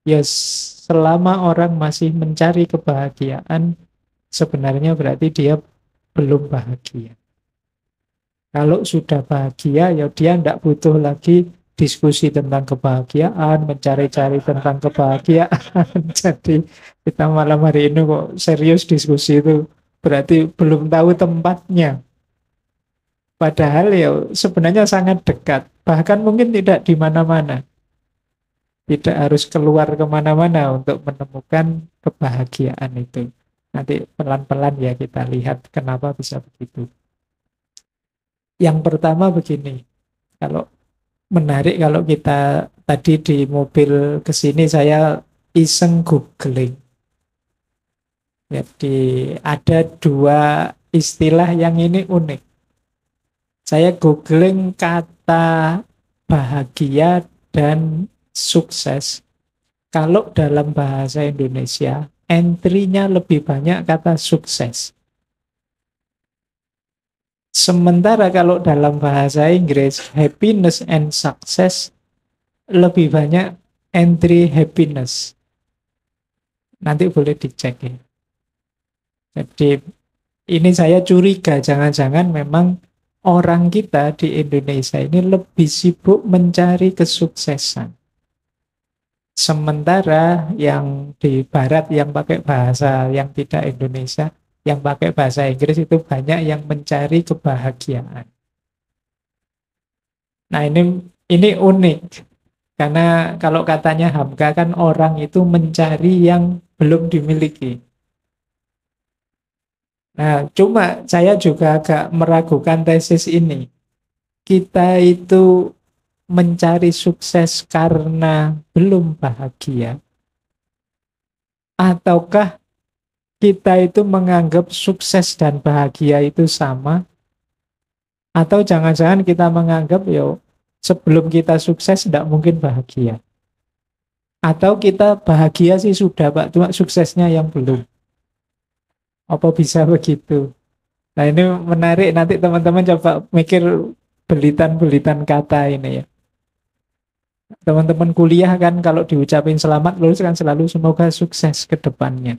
Ya selama orang masih mencari kebahagiaan, sebenarnya berarti dia belum bahagia. Kalau sudah bahagia, ya dia tidak butuh lagi diskusi tentang kebahagiaan, mencari-cari tentang kebahagiaan. Jadi kita malam hari ini kok serius diskusi itu, berarti belum tahu tempatnya. Padahal ya sebenarnya sangat dekat, bahkan mungkin tidak di mana-mana. Tidak harus keluar kemana-mana untuk menemukan kebahagiaan itu. Nanti pelan-pelan ya kita lihat kenapa bisa begitu. Yang pertama begini, kalau menarik kalau kita tadi di mobil ke sini saya iseng googling. Jadi ada dua istilah yang ini unik. Saya googling kata bahagia dan sukses. Kalau dalam bahasa Indonesia, entry-nya lebih banyak kata sukses. Sementara kalau dalam bahasa Inggris, happiness and success lebih banyak entry happiness. Nanti boleh dicek ya. Jadi ini saya curiga, jangan-jangan memang orang kita di Indonesia ini lebih sibuk mencari kesuksesan. Sementara yang di Barat yang pakai bahasa yang tidak Indonesia, yang pakai bahasa Inggris itu banyak yang mencari kebahagiaan. Nah ini unik. Karena kalau katanya Hamka kan orang itu mencari yang belum dimiliki. Nah, cuma saya juga agak meragukan tesis ini. Kita itu mencari sukses karena belum bahagia, ataukah kita itu menganggap sukses dan bahagia itu sama, atau jangan-jangan kita menganggap yo sebelum kita sukses tidak mungkin bahagia, atau kita bahagia sih sudah Pak, cuma suksesnya yang belum. Apa bisa begitu? Nah ini menarik, nanti teman-teman coba mikir belitan-belitan kata ini ya. Teman-teman kuliah kan kalau diucapin selamat lulus kan selalu semoga sukses ke depannya.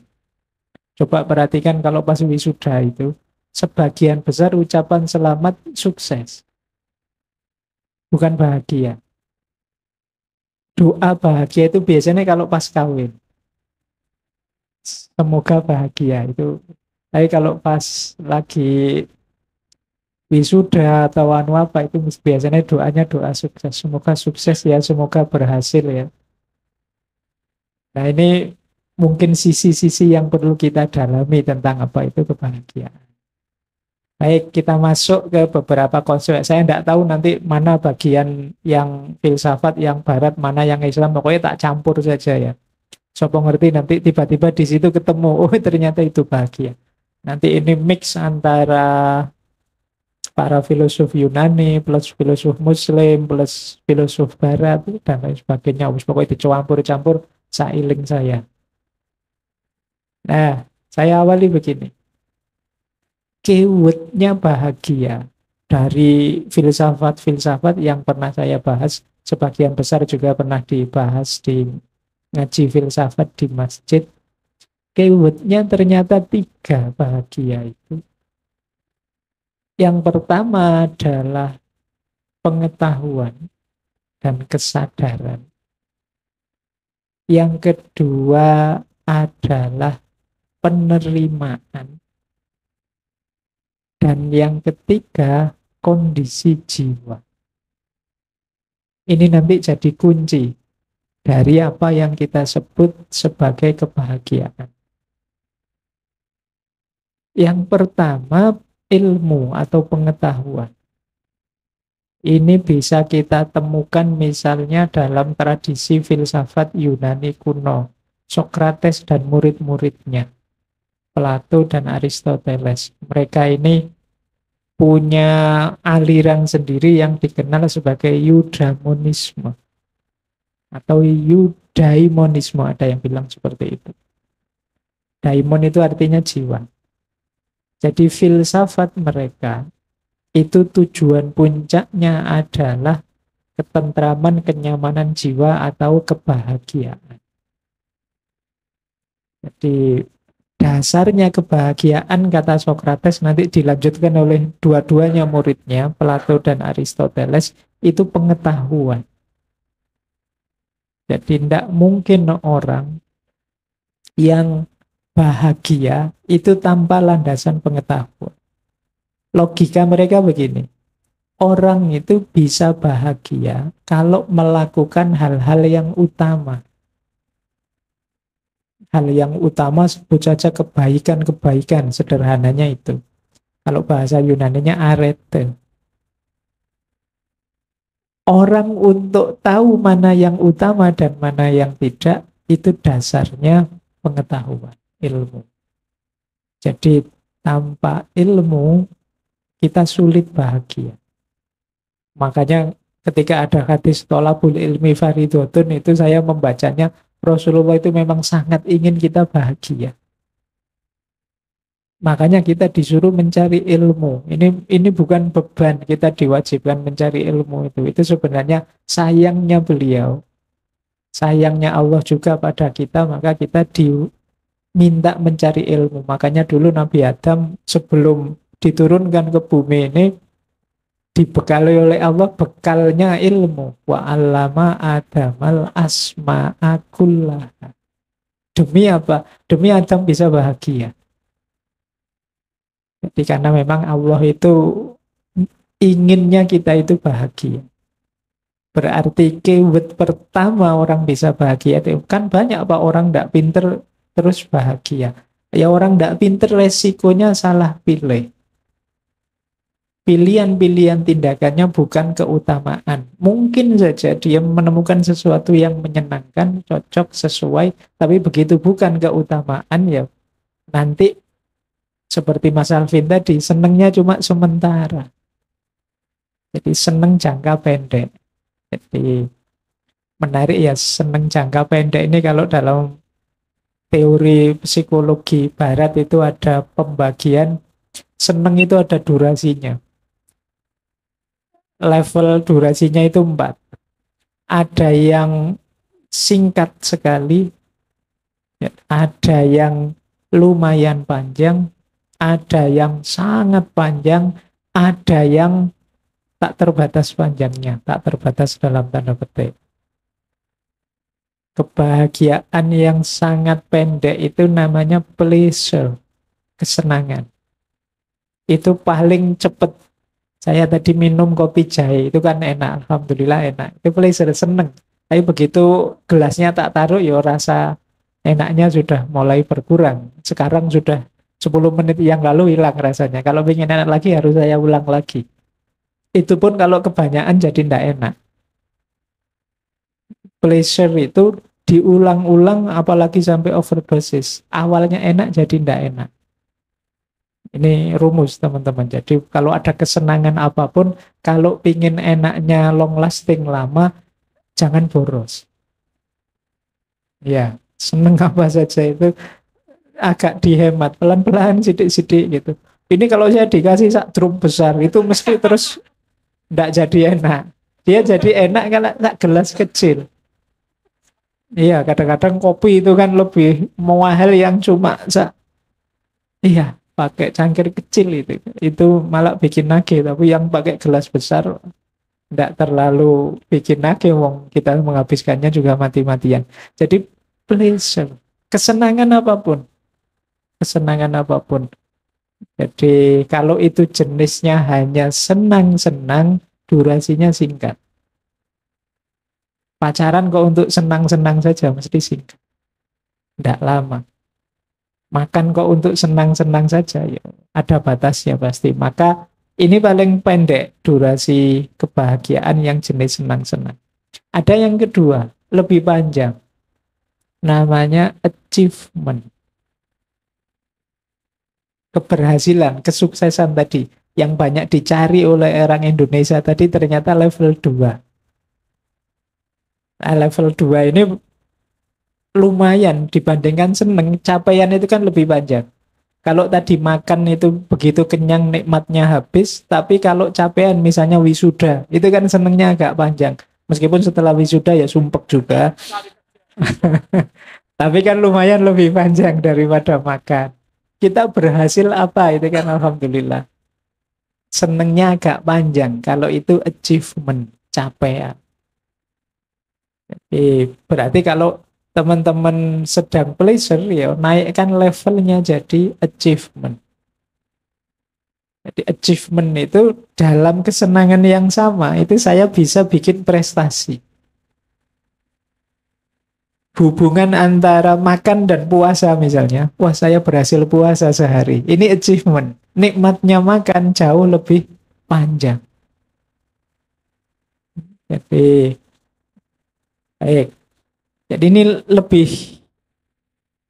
Coba perhatikan kalau pas wisuda itu, sebagian besar ucapan selamat sukses, bukan bahagia. Doa bahagia itu biasanya kalau pas kawin. Semoga bahagia itu. Tapi kalau pas lagi wisuda atau anu apa itu biasanya doanya doa sukses. Semoga sukses ya, semoga berhasil ya. Nah ini mungkin sisi-sisi yang perlu kita dalami tentang apa itu kebahagiaan. Baik, kita masuk ke beberapa konsep. Saya tidak tahu nanti mana bagian yang filsafat, yang barat, mana yang Islam. Pokoknya tak campur saja ya. Sopo ngerti nanti tiba-tiba di situ ketemu, oh ternyata itu bahagia. Nanti ini mix antara para filosof Yunani plus filosof Muslim plus filosof Barat dan lain sebagainya. Pokoknya dicampur-campur sailing saya. Nah, saya awali begini. Keywordnya bahagia dari filsafat-filsafat yang pernah saya bahas, sebagian besar juga pernah dibahas di ngaji filsafat di masjid. Keywordnya ternyata 3 bahagia itu. Yang pertama adalah pengetahuan dan kesadaran. Yang kedua adalah penerimaan. Dan yang ketiga, kondisi jiwa. Ini nanti jadi kunci dari apa yang kita sebut sebagai kebahagiaan. Yang pertama, ilmu atau pengetahuan. Ini bisa kita temukan misalnya dalam tradisi filsafat Yunani kuno, Sokrates dan murid-muridnya, Plato dan Aristoteles. Mereka ini punya aliran sendiri yang dikenal sebagai eudaimonisme atau eudaimonisme, ada yang bilang seperti itu. Daimon itu artinya jiwa. Jadi filsafat mereka itu tujuan puncaknya adalah ketentraman, kenyamanan jiwa atau kebahagiaan. Jadi dasarnya kebahagiaan, kata Socrates, nanti dilanjutkan oleh dua-duanya muridnya, Plato dan Aristoteles, itu pengetahuan. Jadi tidak mungkin orang yang bahagia itu tanpa landasan pengetahuan. Logika mereka begini, orang itu bisa bahagia kalau melakukan hal-hal yang utama. Hal yang utama sebut saja kebaikan-kebaikan, sederhananya itu. Kalau bahasa Yunaninya arete. Orang untuk tahu mana yang utama dan mana yang tidak, itu dasarnya pengetahuan, ilmu. Jadi tanpa ilmu, kita sulit bahagia. Makanya ketika ada hadis tolabul ilmi faridotun, itu saya membacanya, Rasulullah itu memang sangat ingin kita bahagia. Makanya kita disuruh mencari ilmu. Ini bukan beban, kita diwajibkan mencari ilmu itu. Itu sebenarnya sayangnya beliau. Sayangnya Allah juga pada kita, maka kita diminta mencari ilmu. Makanya dulu Nabi Adam sebelum diturunkan ke bumi ini, dibekali oleh Allah bekalnya ilmu. Wa 'allama Adamal asma'a kullaha. Demi apa? Demi Adam bisa bahagia. Jadi karena memang Allah itu inginnya kita itu bahagia. Berarti keyword pertama orang bisa bahagia itu kan banyak apa orang tidak pinter terus bahagia. Ya orang tidak pinter resikonya salah pilih. Pilihan-pilihan tindakannya bukan keutamaan. Mungkin saja dia menemukan sesuatu yang menyenangkan, cocok, sesuai, tapi begitu bukan keutamaan ya nanti seperti Mas Alvin tadi, senengnya cuma sementara. Jadi seneng jangka pendek. Jadi menarik ya, seneng jangka pendek ini kalau dalam teori psikologi barat itu ada pembagian, seneng itu ada durasinya. Level durasinya itu 4. Ada yang singkat sekali, ada yang lumayan panjang, ada yang sangat panjang, ada yang tak terbatas panjangnya, tak terbatas dalam tanda petik. Kebahagiaan yang sangat pendek itu namanya pleasure, kesenangan. Itu paling cepat. Saya tadi minum kopi jahe, itu kan enak, alhamdulillah enak. Itu pleasure, seneng. Tapi begitu gelasnya tak taruh, ya rasa enaknya sudah mulai berkurang. Sekarang sudah 10 menit yang lalu hilang rasanya. Kalau ingin enak lagi harus saya ulang lagi. Itu pun kalau kebanyakan jadi tidak enak. Pleasure itu diulang-ulang apalagi sampai overdosis. Awalnya enak jadi tidak enak. Ini rumus teman-teman. Jadi kalau ada kesenangan apapun, kalau ingin enaknya long lasting lama, jangan boros. Ya, seneng apa saja itu agak dihemat pelan-pelan sidik-sidik gitu. Ini kalau saya dikasih sak drum besar itu mesti terus tidak jadi enak. Dia jadi enak kalau sak gelas kecil. Iya, kadang-kadang kopi itu kan lebih mahal yang cuma iya, pakai cangkir kecil itu. Itu malah bikin nagih, tapi yang pakai gelas besar tidak terlalu bikin nagih, wong kita menghabiskannya juga mati-matian. Jadi pleasure, kesenangan apapun. Kesenangan apapun. Jadi kalau itu jenisnya hanya senang-senang, durasinya singkat. Pacaran kok untuk senang-senang saja mesti singkat. Tidak lama. Makan kok untuk senang-senang saja, ya ada batasnya pasti. Maka ini paling pendek durasi kebahagiaan yang jenis senang-senang. Ada yang kedua, lebih panjang. Namanya achievement. Keberhasilan, kesuksesan tadi yang banyak dicari oleh orang Indonesia tadi ternyata level 2. Nah, level 2 ini lumayan dibandingkan seneng, capaian itu kan lebih panjang. Kalau tadi makan itu begitu kenyang nikmatnya habis, tapi kalau capaian misalnya wisuda, itu kan senengnya agak panjang. Meskipun setelah wisuda ya sumpek juga. Tapi kan lumayan lebih panjang daripada makan. Kita berhasil apa itu kan alhamdulillah. Senengnya agak panjang kalau itu achievement, capaian. Berarti kalau teman-teman sedang pleasure ya naikkan levelnya jadi achievement. Jadi achievement itu dalam kesenangan yang sama itu saya bisa bikin prestasi. Hubungan antara makan dan puasa misalnya. Wah, saya berhasil puasa sehari. Ini achievement. Nikmatnya makan jauh lebih panjang. Jadi, baik. Jadi ini lebih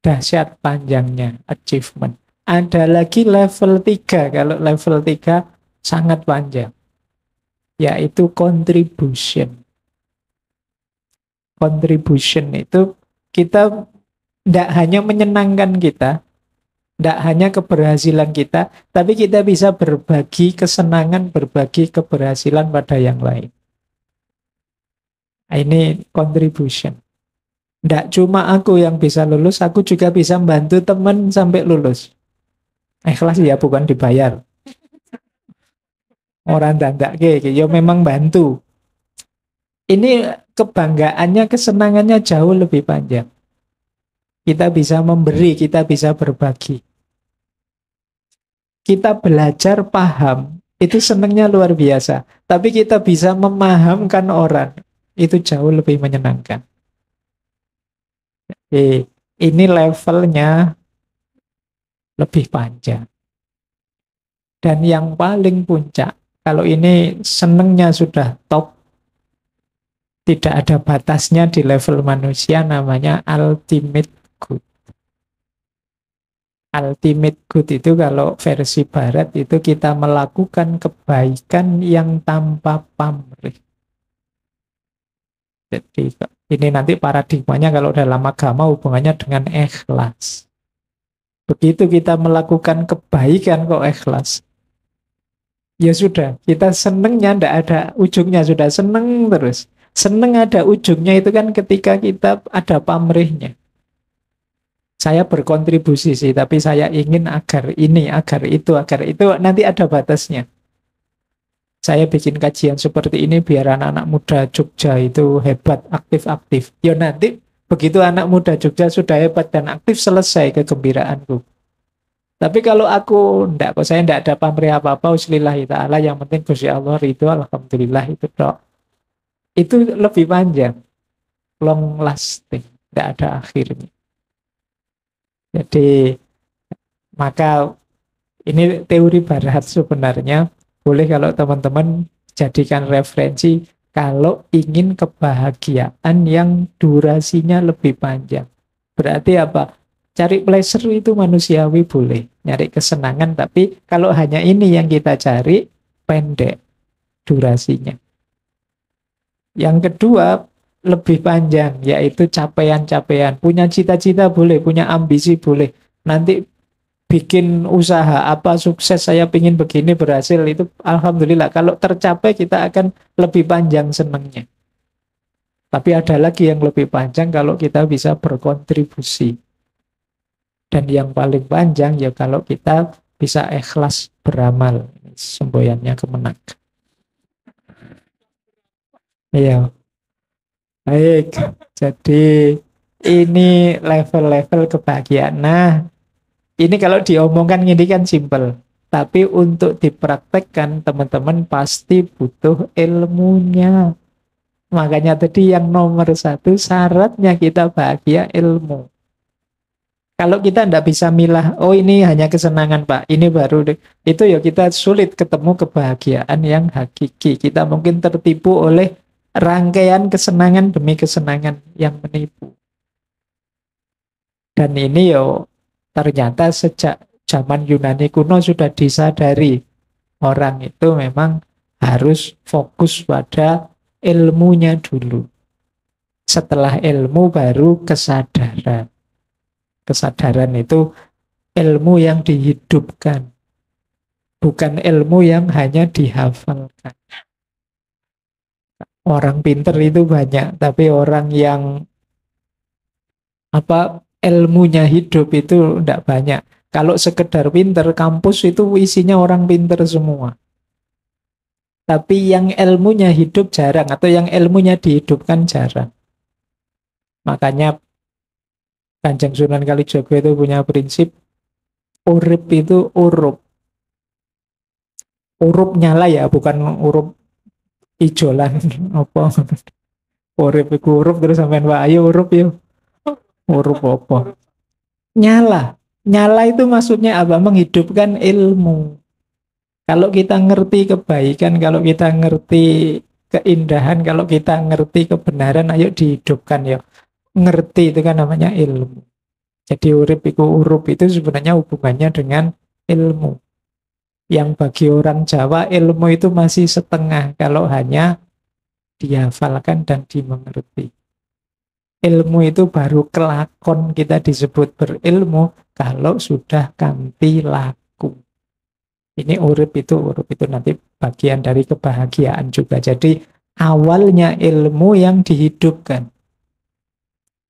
dahsyat panjangnya achievement. Ada lagi level 3. Kalau level 3 sangat panjang. Yaitu contribution. Contribution itu kita tidak hanya menyenangkan kita, tidak hanya keberhasilan kita, tapi kita bisa berbagi kesenangan, berbagi keberhasilan pada yang lain. Ini contribution. Tidak cuma aku yang bisa lulus, aku juga bisa membantu teman sampai lulus. Ikhlas ya, bukan dibayar. Orang dandak ya memang bantu. Ini kebanggaannya, kesenangannya jauh lebih panjang. Kita bisa memberi, kita bisa berbagi. Kita belajar paham, itu senangnya luar biasa. Tapi kita bisa memahamkan orang, itu jauh lebih menyenangkan. Ini levelnya lebih panjang. Dan yang paling puncak, kalau ini senangnya sudah top, tidak ada batasnya di level manusia, namanya ultimate good. Ultimate good itu kalau versi barat itu kita melakukan kebaikan yang tanpa pamrih. Jadi ini nanti paradigmanya kalau dalam agama hubungannya dengan ikhlas. Begitu kita melakukan kebaikan kok ikhlas. Ya sudah, kita senengnya tidak ada ujungnya, sudah seneng terus. Seneng ada ujungnya itu kan ketika kita ada pamrihnya. Saya berkontribusi sih, tapi saya ingin agar ini, agar itu, nanti ada batasnya. Saya bikin kajian seperti ini biar anak-anak muda Jogja itu hebat, aktif-aktif. Ya nanti begitu anak muda Jogja sudah hebat dan aktif, selesai kegembiraanku. Tapi kalau aku enggak, kok saya enggak ada pamrih apa-apa, uslillahi ta'ala, yang penting Gusti Allah ridho, alhamdulillah itu dok. Itu lebih panjang, long lasting, enggak ada akhirnya. Jadi maka ini teori barat sebenarnya, boleh kalau teman-teman jadikan referensi kalau ingin kebahagiaan yang durasinya lebih panjang. Berarti apa? Cari pleasure itu manusiawi boleh, nyari kesenangan, tapi kalau hanya ini yang kita cari, pendek durasinya. Yang kedua, lebih panjang, yaitu capaian-capaian. Punya cita-cita boleh, punya ambisi boleh. Nanti bikin usaha apa sukses, saya pingin begini, berhasil, itu alhamdulillah. Kalau tercapai kita akan lebih panjang senangnya. Tapi ada lagi yang lebih panjang kalau kita bisa berkontribusi. Dan yang paling panjang ya kalau kita bisa ikhlas beramal. Semboyannya kemenak. Iya. Baik, jadi ini level-level kebahagiaan. Nah, ini kalau diomongkan ini kan simpel. Tapi untuk dipraktekkan teman-teman pasti butuh ilmunya. Makanya tadi yang nomor 1 syaratnya kita bahagia ilmu. Kalau kita tidak bisa milah, oh ini hanya kesenangan Pak, ini baru itu ya kita sulit ketemu kebahagiaan yang hakiki. Kita mungkin tertipu oleh rangkaian kesenangan demi kesenangan yang menipu. Dan ini yo ternyata sejak zaman Yunani kuno sudah disadari orang itu memang harus fokus pada ilmunya dulu. Setelah ilmu baru kesadaran. Kesadaran itu ilmu yang dihidupkan, bukan ilmu yang hanya dihafalkan. Orang pinter itu banyak, tapi orang yang Apa ilmunya hidup itu tidak banyak. Kalau sekedar pinter, kampus itu isinya orang pinter semua. Tapi yang ilmunya hidup jarang, atau yang ilmunya dihidupkan jarang. Makanya Kanjeng Sunan Kalijaga itu punya prinsip, urip itu urup. Urup nyala ya, bukan urup ijolan. Apa? Urip itu urup terus sampean wae ayo urup yuk. Urup apa? Nyala. Nyala itu maksudnya apa? Menghidupkan ilmu. Kalau kita ngerti kebaikan, kalau kita ngerti keindahan, kalau kita ngerti kebenaran, ayo dihidupkan ya. Ngerti itu kan namanya ilmu. Jadi urip iku urup itu sebenarnya hubungannya dengan ilmu. Yang bagi orang Jawa ilmu itu masih setengah kalau hanya dihafalkan dan dimengerti. Ilmu itu baru kelakon kita disebut berilmu kalau sudah kanthi laku. Ini urip itu nanti bagian dari kebahagiaan juga. Jadi awalnya ilmu yang dihidupkan.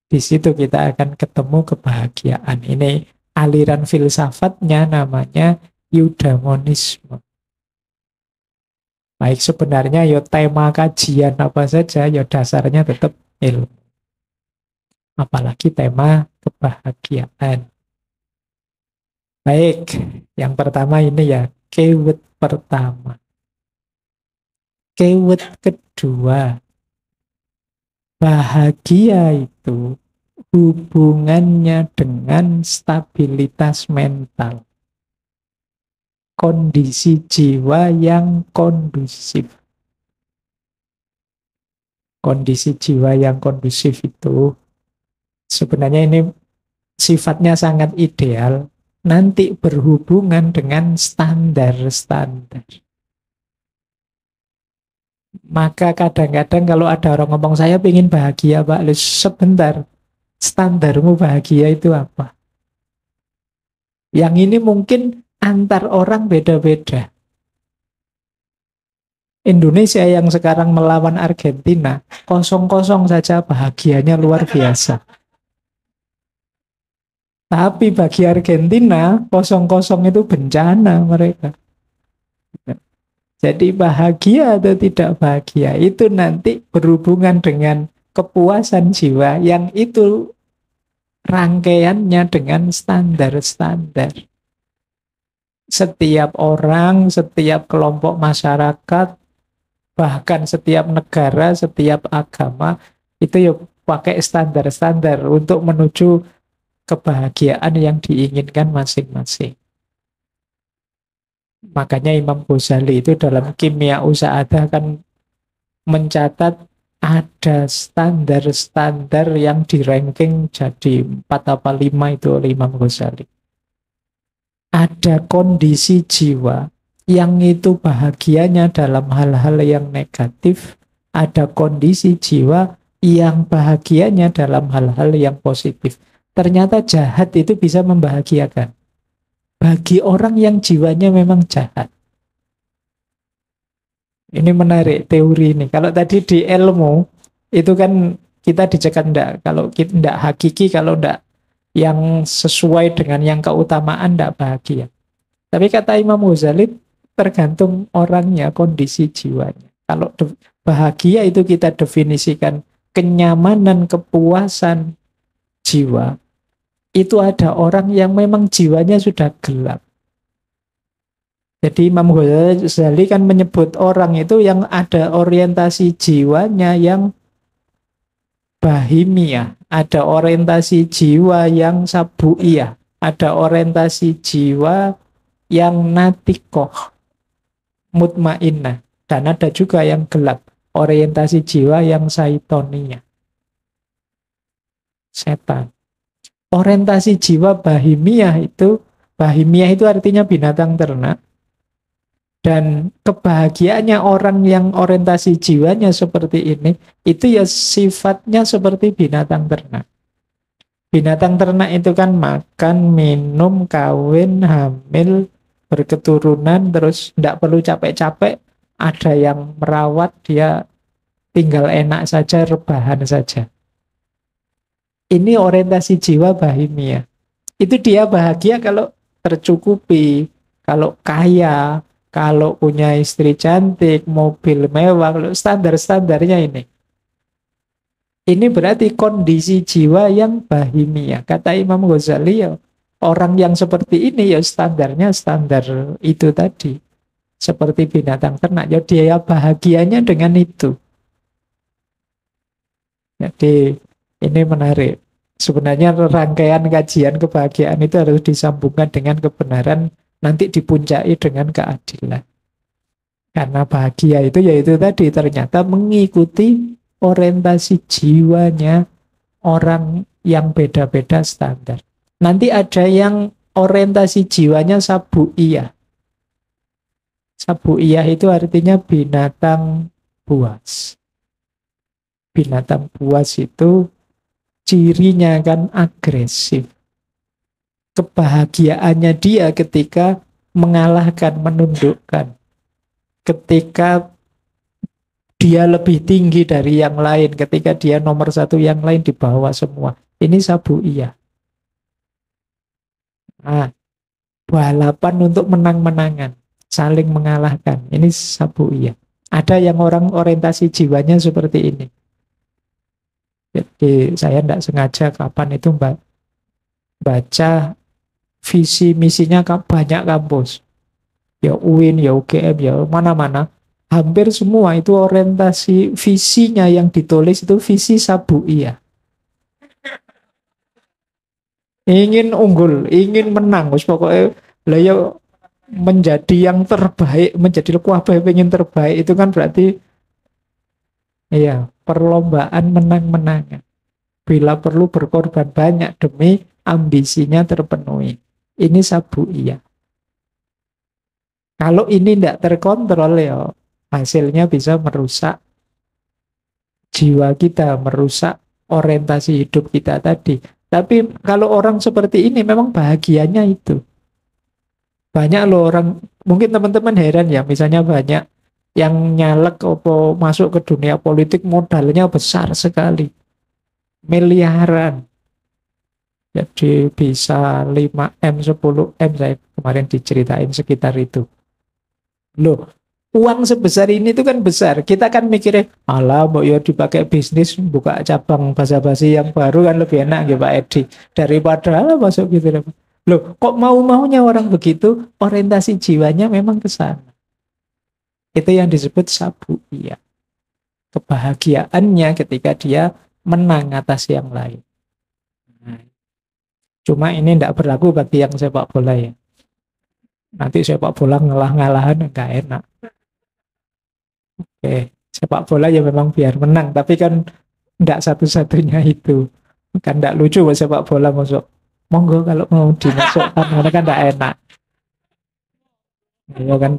Di situ kita akan ketemu kebahagiaan. Ini aliran filsafatnya namanya eudaimonisme. Baik sebenarnya ya tema kajian apa saja ya dasarnya tetap ilmu. Apalagi tema kebahagiaan. Baik, yang pertama ini ya keyword pertama. Keyword kedua, bahagia itu hubungannya dengan stabilitas mental. Kondisi jiwa yang kondusif. Kondisi jiwa yang kondusif itu sebenarnya ini sifatnya sangat ideal, nanti berhubungan dengan standar-standar. Maka kadang-kadang kalau ada orang ngomong, saya ingin bahagia Pak, sebentar, standarmu bahagia itu apa? Yang ini mungkin antar orang beda-beda. Indonesia yang sekarang melawan Argentina, 0-0 saja bahagianya luar biasa. Tapi bagi Argentina, 0-0 itu bencana mereka. Jadi bahagia atau tidak bahagia itu nanti berhubungan dengan kepuasan jiwa yang itu rangkaiannya dengan standar-standar. Setiap orang, setiap kelompok masyarakat, bahkan setiap negara, setiap agama itu ya pakai standar-standar untuk menuju kebahagiaan yang diinginkan masing-masing. Makanya Imam Ghazali itu dalam Kimia Usaadah kan mencatat ada standar-standar yang di-ranking jadi 4 apa 5 itu oleh Imam Ghazali. Ada kondisi jiwa yang itu bahagianya dalam hal-hal yang negatif, ada kondisi jiwa yang bahagianya dalam hal-hal yang positif. Ternyata jahat itu bisa membahagiakan. Bagi orang yang jiwanya memang jahat. Ini menarik teori ini. Kalau tadi di ilmu, itu kan kita dicekat enggak. Kalau kita enggak hakiki, kalau enggak yang sesuai dengan yang keutamaan, enggak bahagia. Tapi kata Imam Ghazali, tergantung orangnya, kondisi jiwanya. Kalau bahagia itu kita definisikan kenyamanan, kepuasan jiwa. Itu ada orang yang memang jiwanya sudah gelap. Jadi Imam Ghazali kan menyebut orang itu yang ada orientasi jiwanya yang bahimiyah, ada orientasi jiwa yang sabuiyah, ada orientasi jiwa yang natikoh, mutmainnah, dan ada juga yang gelap, orientasi jiwa yang saitoniyah, setan. Orientasi jiwa bahimiyah itu artinya binatang ternak. Dan kebahagiaannya orang yang orientasi jiwanya seperti ini, itu ya sifatnya seperti binatang ternak. Binatang ternak itu kan makan, minum, kawin, hamil, berketurunan, terus tidak perlu capek-capek, ada yang merawat, dia tinggal enak saja, rebahan saja. Ini orientasi jiwa bahimia. Itu dia bahagia kalau tercukupi, kalau kaya, kalau punya istri cantik, mobil mewah, kalau standar-standarnya ini. Ini berarti kondisi jiwa yang bahimia. Kata Imam Ghazali, ya, orang yang seperti ini ya standarnya standar itu tadi. Seperti binatang ternak, ya dia bahagianya dengan itu. Jadi ini menarik. Sebenarnya rangkaian kajian kebahagiaan itu harus disambungkan dengan kebenaran, nanti dipuncai dengan keadilan. Karena bahagia itu yaitu tadi ternyata mengikuti orientasi jiwanya orang yang beda-beda standar. Nanti ada yang orientasi jiwanya sabu'iyah. Sabu'iyah itu artinya binatang buas. Binatang buas itu cirinya kan agresif. Kebahagiaannya dia ketika mengalahkan, menundukkan. Ketika dia lebih tinggi dari yang lain, ketika dia nomor satu, yang lain di bawah semua. Ini sabu'iyah. Nah, balapan untuk menang-menangan, saling mengalahkan. Ini sabu'iyah. Ada yang orang orientasi jiwanya seperti ini. Jadi saya tidak sengaja kapan itu baca visi misinya banyak kampus. Ya UIN, ya UGM, ya mana-mana. Hampir semua itu orientasi visinya yang ditulis itu visi sabu'iyah. Ingin unggul, ingin menang, wis pokoknya lah ya menjadi yang terbaik, menjadi kuabe pengen terbaik itu kan berarti iya, perlombaan menang-menangan. Bila perlu berkorban banyak demi ambisinya terpenuhi. Ini sabu'iyah. Kalau ini tidak terkontrol ya hasilnya bisa merusak jiwa kita, merusak orientasi hidup kita tadi. Tapi kalau orang seperti ini memang bahagianya itu. Banyak loh orang, mungkin teman-teman heran ya, misalnya banyak yang nyalek atau masuk ke dunia politik modalnya besar sekali. Miliaran. Jadi bisa 5M, 10M saya kemarin diceritain sekitar itu. Loh, uang sebesar ini tuh kan besar. Kita kan mikirnya, alah mau ya dipakai bisnis, buka cabang basa-basi yang baru kan lebih enak gitu Pak Edi. Daripada lah masuk gitu. Loh, kok mau-maunya orang begitu, orientasi jiwanya memang ke sana. Itu yang disebut sabu'iyah. Kebahagiaannya ketika dia menang atas yang lain. Nah, cuma ini tidak berlaku bagi yang sepak bola ya. Nanti sepak bola ngalah-ngalahan enggak enak. Oke, sepak bola ya memang biar menang, tapi kan enggak satu-satunya itu. Kan enggak lucu buat sepak bola masuk. Monggo kalau mau dimasukkan, karena kan enggak enak. Ya kan,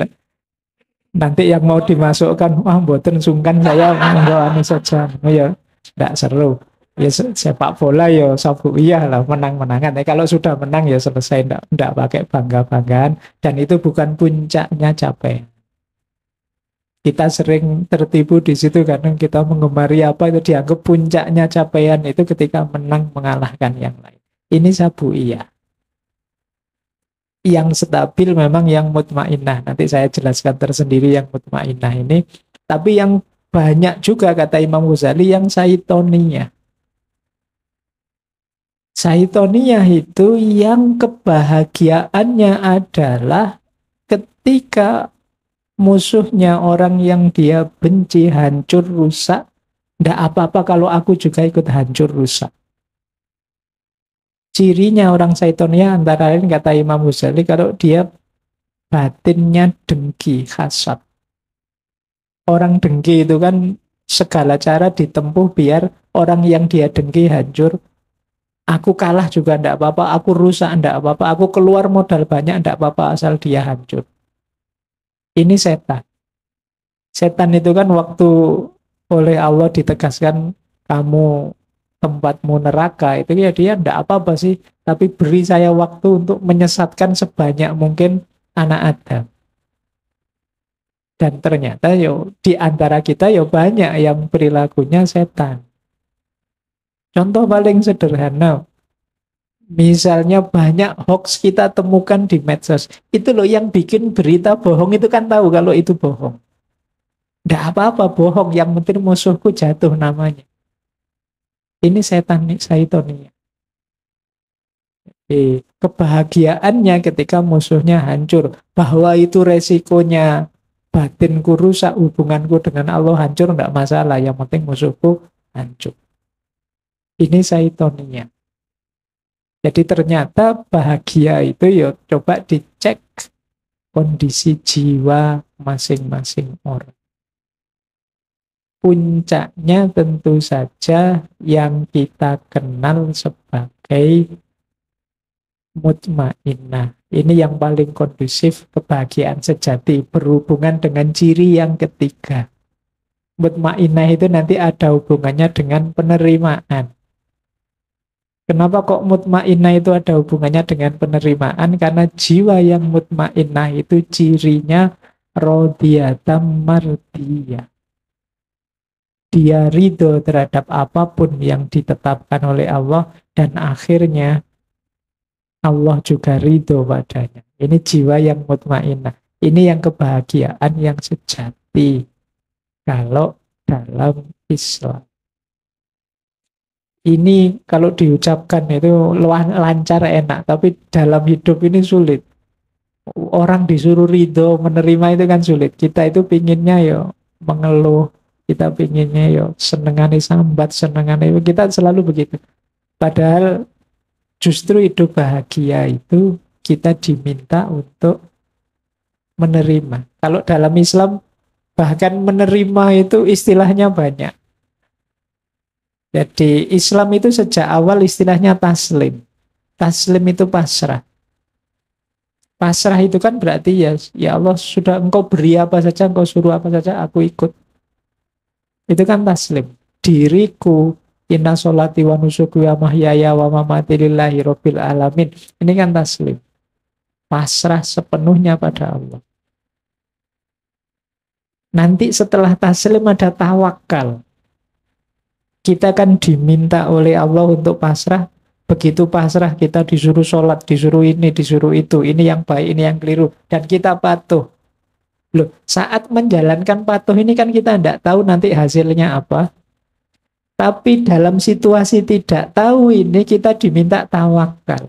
nanti yang mau dimasukkan, wah mboten sungkan saya monggo anu saja. Oh ya, enggak seru. Ya sepak bola ya sabu'iyah lah, menang-menangan. Kalau sudah menang ya selesai, enggak pakai bangga-banggaan, dan itu bukan puncaknya capek. Kita sering tertipu di situ karena kita mengemari apa itu dianggap puncaknya capaian itu ketika menang mengalahkan yang lain. Ini sabu'iyah. Yang stabil memang yang mutmainnah. Nanti saya jelaskan tersendiri yang mutmainnah ini. Tapi yang banyak juga kata Imam Ghazali yang saitoniyah. Saitoniyah itu yang kebahagiaannya adalah ketika musuhnya orang yang dia benci hancur rusak, ndak apa-apa kalau aku juga ikut hancur rusak. Cirinya orang Saitonia antara lain kata Imam Ghazali kalau dia batinnya dengki, hasad. Orang dengki itu kan segala cara ditempuh biar orang yang dia dengki hancur. Aku kalah juga ndak apa-apa, aku rusak ndak apa-apa, aku keluar modal banyak ndak apa-apa asal dia hancur. Ini setan. Setan itu kan waktu oleh Allah ditegaskan kamu tempatmu neraka, itu ya dia ndak apa-apa sih, tapi beri saya waktu untuk menyesatkan sebanyak mungkin anak Adam. Dan ternyata yo di antara kita yo banyak yang perilakunya setan. Contoh paling sederhana, misalnya banyak hoax kita temukan di medsos. Itu loh yang bikin berita bohong itu kan tahu kalau itu bohong. Nggak apa-apa bohong, yang penting musuhku jatuh namanya. Ini setan nih, Saitonia. Kebahagiaannya ketika musuhnya hancur. Bahwa itu resikonya batinku rusak, hubunganku dengan Allah hancur, nggak masalah. Yang penting musuhku hancur. Ini Saitonia. Jadi ternyata bahagia itu ya coba dicek kondisi jiwa masing-masing orang. Puncaknya tentu saja yang kita kenal sebagai mutmainnah. Ini yang paling kondusif kebahagiaan sejati berhubungan dengan ciri yang ketiga. Mutmainnah itu nanti ada hubungannya dengan penerimaan. Kenapa kok mutmainnah itu ada hubungannya dengan penerimaan? Karena jiwa yang mutmainnah itu cirinya rodhiyatam mardiyah. Dia ridho terhadap apapun yang ditetapkan oleh Allah dan akhirnya Allah juga ridho padanya. Ini jiwa yang mutmainnah. Ini yang kebahagiaan yang sejati kalau dalam Islam. Ini kalau diucapkan itu lancar enak, tapi dalam hidup ini sulit. Orang disuruh ridho menerima itu kan sulit. Kita itu pinginnya yo mengeluh, kita pinginnya yo senengane sambat, senengane kita selalu begitu. Padahal justru hidup bahagia itu kita diminta untuk menerima. Kalau dalam Islam bahkan menerima itu istilahnya banyak. Jadi Islam itu sejak awal istilahnya taslim. Taslim itu pasrah. Pasrah itu kan berarti ya Allah sudah engkau beri apa saja, engkau suruh apa saja, aku ikut. Itu kan taslim. Diriku, inna sholati wa nusuki wa mahyaya wa mamati lillahi rabbil alamin. Ini kan taslim. Pasrah sepenuhnya pada Allah. Nanti setelah taslim ada tawakal. Kita kan diminta oleh Allah untuk pasrah. Begitu pasrah kita disuruh sholat, disuruh ini, disuruh itu. Ini yang baik, ini yang keliru. Dan kita patuh. Loh, saat menjalankan patuh ini kan kita tidak tahu nanti hasilnya apa. Tapi dalam situasi tidak tahu ini kita diminta tawakal.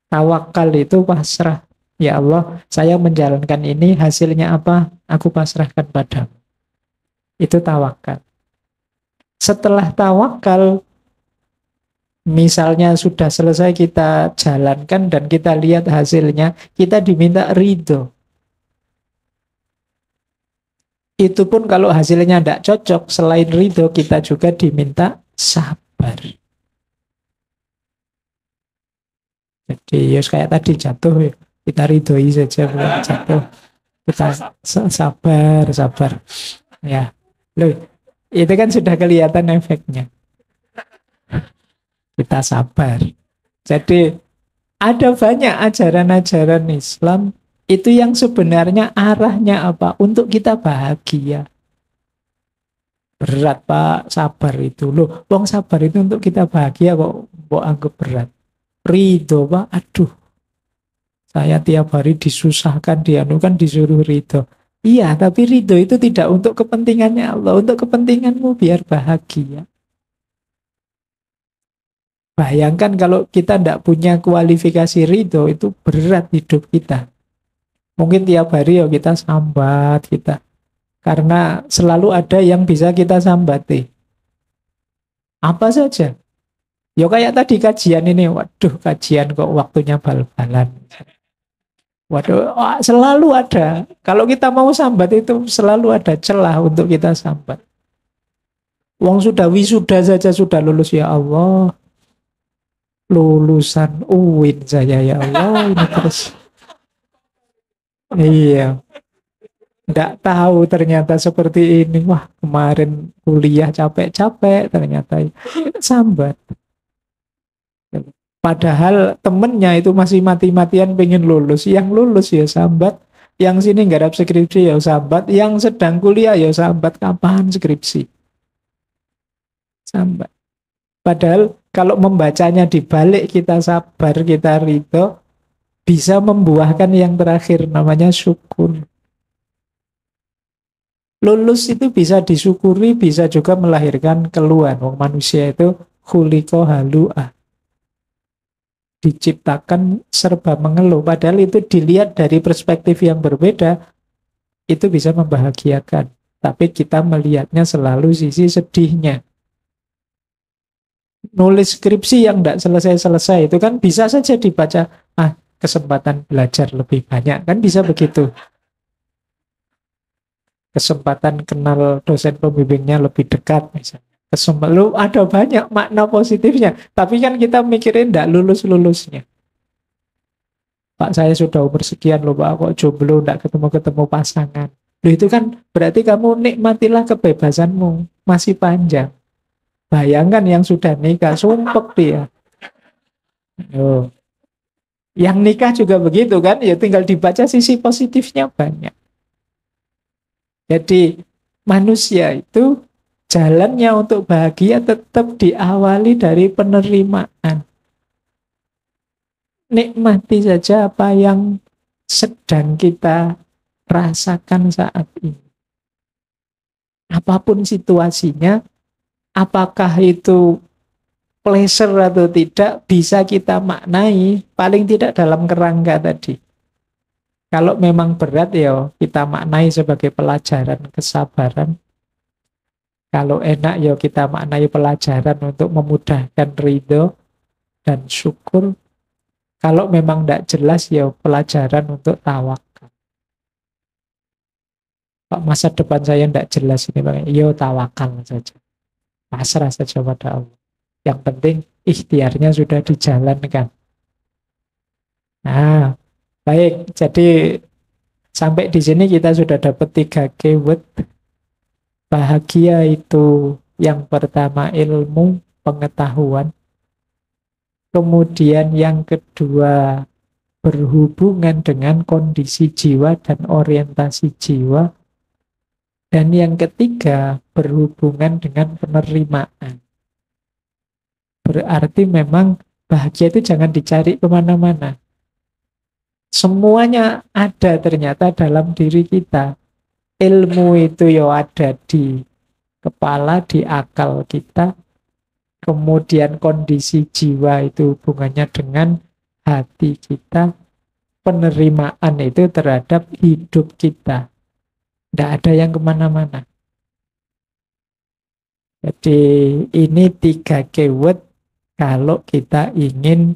Tawakal itu pasrah. Ya Allah, saya menjalankan ini, hasilnya apa? Aku pasrahkan padamu. Itu tawakal. Setelah tawakal, misalnya sudah selesai kita jalankan dan kita lihat hasilnya, kita diminta ridho. Itu pun kalau hasilnya tidak cocok, selain ridho kita juga diminta sabar. Jadi kayak tadi jatuh, kita ridhoi saja, jatuh. Kita sabar. Ya, loh. Itu kan sudah kelihatan efeknya. Kita sabar. Jadi ada banyak ajaran-ajaran Islam itu yang sebenarnya arahnya apa? Untuk kita bahagia. Berat Pak, sabar itu. Loh, wong sabar itu untuk kita bahagia kok anggap berat. Ridho Pak, aduh. Saya tiap hari disusahkan, kan disuruh ridho. Iya, tapi ridho itu tidak untuk kepentingannya Allah, untuk kepentinganmu biar bahagia. Bayangkan kalau kita tidak punya kualifikasi ridho, itu berat hidup kita. Mungkin tiap hari kita sambat, kita. Karena selalu ada yang bisa kita sambati. Apa saja. Kayak tadi kajian ini, waduh kajian kok waktunya bal-balan. Waduh, selalu ada. Kalau kita mau sambat itu selalu ada celah untuk kita sambat. Wong sudah wisuda saja sudah lulus, ya Allah. Lulusan UIN saya, ya Allah. Ini terus. Iya. Nggak tahu ternyata seperti ini. Wah, kemarin kuliah capek-capek ternyata. Sambat. Padahal temennya itu masih mati-matian pengen lulus. Yang lulus ya sambat. Yang sini garap skripsi ya sambat. Yang sedang kuliah ya sambat. Kapan skripsi? Sampai. Padahal kalau membacanya dibalik, kita sabar, kita ridho, bisa membuahkan yang terakhir namanya syukur. Lulus itu bisa disyukuri, bisa juga melahirkan keluhan. Wong manusia itu khuliqa halu'ah, diciptakan serba mengeluh. Padahal itu dilihat dari perspektif yang berbeda, itu bisa membahagiakan. Tapi kita melihatnya selalu sisi sedihnya. Nulis skripsi yang tidak selesai-selesai itu kan bisa saja dibaca, kesempatan belajar lebih banyak, kan bisa begitu. Kesempatan kenal dosen pembimbingnya lebih dekat misalnya. Lu ada banyak makna positifnya, tapi kan kita mikirin tidak lulus-lulusnya. Pak, saya sudah umur sekian loh Pak, kok jomblo, tidak ketemu-ketemu pasangan. Loh, itu kan berarti kamu nikmatilah kebebasanmu, masih panjang. Bayangkan yang sudah nikah, sumpek dia. Oh. Yang nikah juga begitu kan, ya tinggal dibaca sisi positifnya banyak. Jadi manusia itu jalannya untuk bahagia tetap diawali dari penerimaan. Nikmati saja apa yang sedang kita rasakan saat ini. Apapun situasinya, apakah itu pleasure atau tidak, bisa kita maknai, paling tidak dalam kerangka tadi. Kalau memang berat, ya kita maknai sebagai pelajaran kesabaran. Kalau enak, ya kita maknai pelajaran untuk memudahkan ridho dan syukur. Kalau memang tidak jelas, ya pelajaran untuk tawakal. Pak, masa depan saya tidak jelas ini, ya tawakal saja. Pasrah saja pada Allah. Yang penting ikhtiarnya sudah dijalankan. Nah, baik. Jadi sampai di sini kita sudah dapat 3 keyword. Bahagia itu yang pertama ilmu, pengetahuan. Kemudian yang kedua berhubungan dengan kondisi jiwa dan orientasi jiwa. Dan yang ketiga berhubungan dengan penerimaan. Berarti memang bahagia itu jangan dicari kemana-mana. Semuanya ada ternyata dalam diri kita. Ilmu itu ya ada di kepala, di akal kita. Kemudian kondisi jiwa itu hubungannya dengan hati kita. Penerimaan itu terhadap hidup kita. Tidak ada yang kemana-mana. Jadi ini 3 keyword kalau kita ingin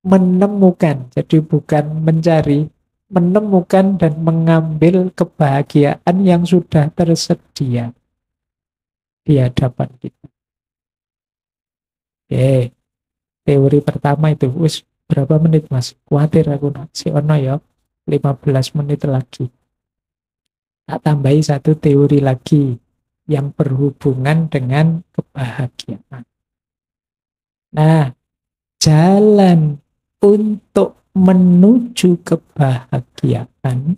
menemukan, jadi bukan mencari, menemukan dan mengambil kebahagiaan yang sudah tersedia di hadapan kita. Oke, teori pertama itu, berapa menit Mas? Kuatir aku si ono ya, 15 menit lagi. Tak tambahi 1 teori lagi yang berhubungan dengan kebahagiaan. Nah, jalan untuk menuju kebahagiaan,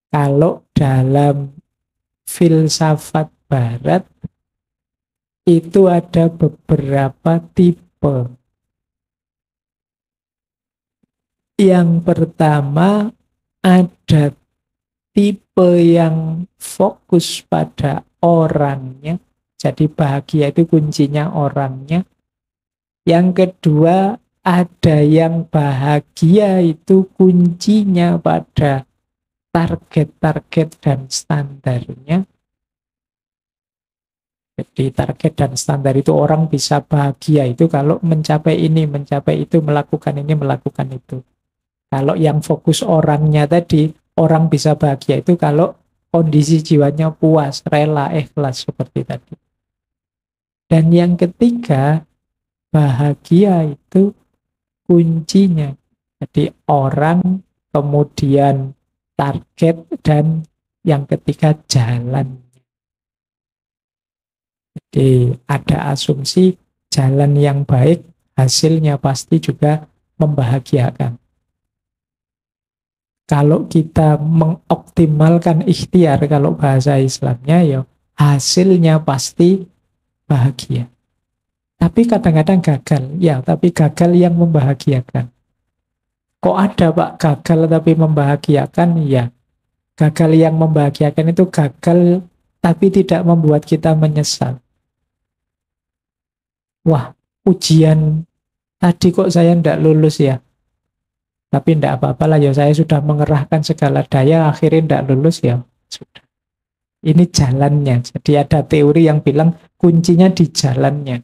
kalau dalam filsafat barat, itu ada beberapa tipe. Yang pertama, ada tipe yang fokus pada orangnya. Jadi bahagia itu kuncinya orangnya. Yang kedua, ada yang bahagia itu kuncinya pada target-target dan standarnya. Jadi target dan standar itu orang bisa bahagia itu kalau mencapai ini, mencapai itu, melakukan ini, melakukan itu. Kalau yang fokus orangnya tadi, orang bisa bahagia itu kalau kondisi jiwanya puas, rela, ikhlas seperti tadi. Dan yang ketiga, bahagia itu kuncinya. Jadi orang, kemudian target, dan yang ketiga jalan. Jadi ada asumsi jalan yang baik, hasilnya pasti juga membahagiakan. Kalau kita mengoptimalkan ikhtiar, kalau bahasa Islamnya ya hasilnya pasti bahagia. Tapi kadang-kadang gagal. Ya, tapi gagal yang membahagiakan. Kok ada Pak gagal tapi membahagiakan? Ya, gagal yang membahagiakan itu gagal tapi tidak membuat kita menyesal. Wah, ujian tadi kok saya tidak lulus ya. Tapi tidak apa-apa lah ya, saya sudah mengerahkan segala daya, akhirnya tidak lulus ya. Sudah. Ini jalannya. Jadi ada teori yang bilang kuncinya di jalannya.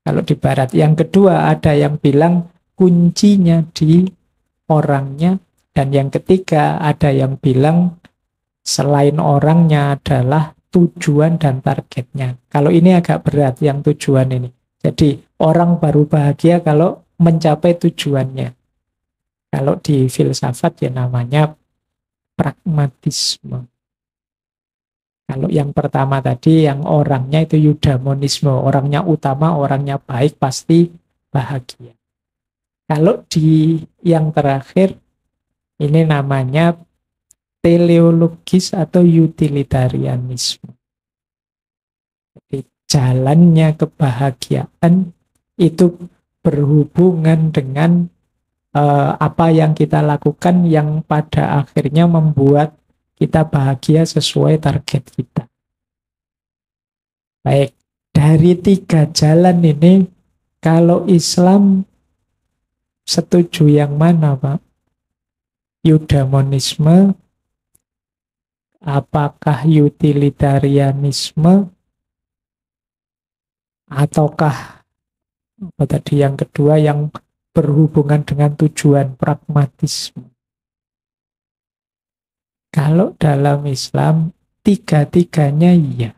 Kalau di barat. Yang kedua ada yang bilang kuncinya di orangnya. Dan yang ketiga ada yang bilang selain orangnya adalah tujuan dan targetnya. Kalau ini agak berat yang tujuan ini. Jadi orang baru bahagia kalau mencapai tujuannya. Kalau di filsafat ya namanya pragmatisme. Kalau yang pertama tadi, yang orangnya itu eudaimonisme. Orangnya utama, orangnya baik, pasti bahagia. Kalau di yang terakhir, ini namanya teleologis atau utilitarianisme. Jadi jalannya kebahagiaan itu berhubungan dengan apa yang kita lakukan yang pada akhirnya membuat kita bahagia sesuai target kita. Baik, dari 3 jalan ini, kalau Islam setuju yang mana, Pak? Eudaimonisme, apakah utilitarianisme, ataukah apa tadi yang kedua yang berhubungan dengan tujuan pragmatisme? Kalau dalam Islam, 3-tiganya iya.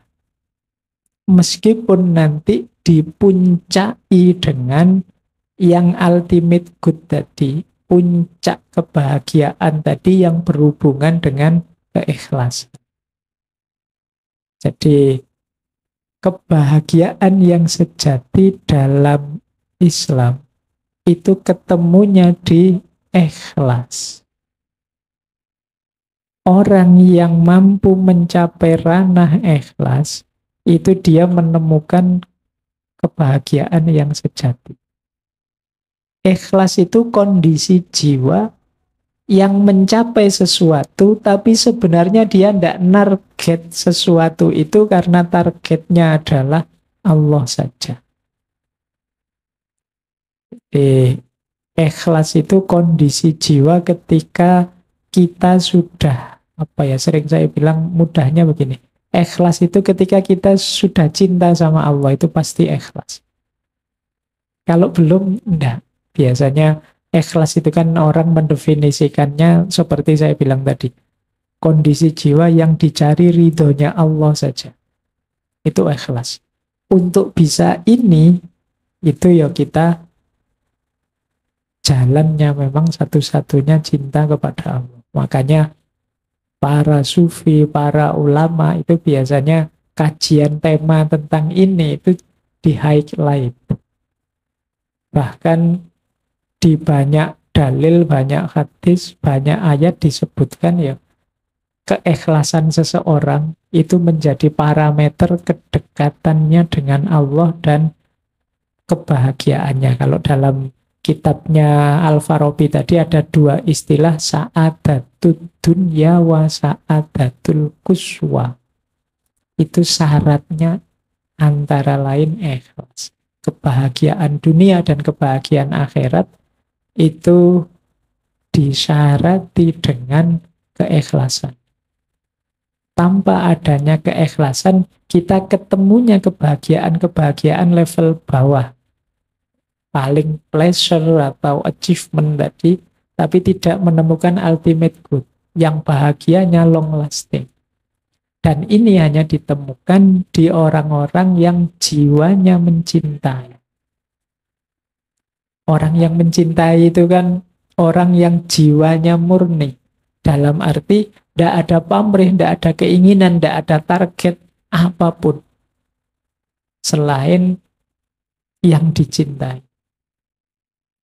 Meskipun nanti dipuncai dengan yang ultimate good tadi, puncak kebahagiaan tadi yang berhubungan dengan keikhlasan. Jadi, kebahagiaan yang sejati dalam Islam itu ketemunya di ikhlas. Orang yang mampu mencapai ranah ikhlas, itu dia menemukan kebahagiaan yang sejati. Ikhlas itu kondisi jiwa yang mencapai sesuatu, tapi sebenarnya dia tidak target sesuatu itu karena targetnya adalah Allah saja. Ikhlas itu kondisi jiwa ketika kita sudah sering saya bilang mudahnya begini. Ikhlas itu ketika kita sudah cinta sama Allah, itu pasti ikhlas. Kalau belum, enggak. Biasanya ikhlas itu kan orang mendefinisikannya seperti saya bilang tadi. Kondisi jiwa yang dicari ridhonya Allah saja. Itu ikhlas. Untuk bisa ini, itu ya kita jalannya memang satu-satunya cinta kepada Allah. Makanya para sufi, para ulama itu biasanya kajian tema tentang ini itu di highlight. Bahkan di banyak dalil, banyak hadis, banyak ayat disebutkan ya keikhlasan seseorang itu menjadi parameter kedekatannya dengan Allah dan kebahagiaannya. Kalau dalam kitabnya Al-Farabi tadi ada 2 istilah, sa'adatul dunya wa sa'adatul quswa. Itu syaratnya antara lain ikhlas. Kebahagiaan dunia dan kebahagiaan akhirat itu disyarati dengan keikhlasan. Tanpa adanya keikhlasan, kita ketemunya kebahagiaan level bawah. Paling pleasure atau achievement tadi, tapi tidak menemukan ultimate good, yang bahagianya long lasting. Dan ini hanya ditemukan di orang-orang yang jiwanya mencintai. Orang yang mencintai itu kan orang yang jiwanya murni. Dalam arti, tidak ada pamrih, tidak ada keinginan, tidak ada target apapun selain yang dicintai.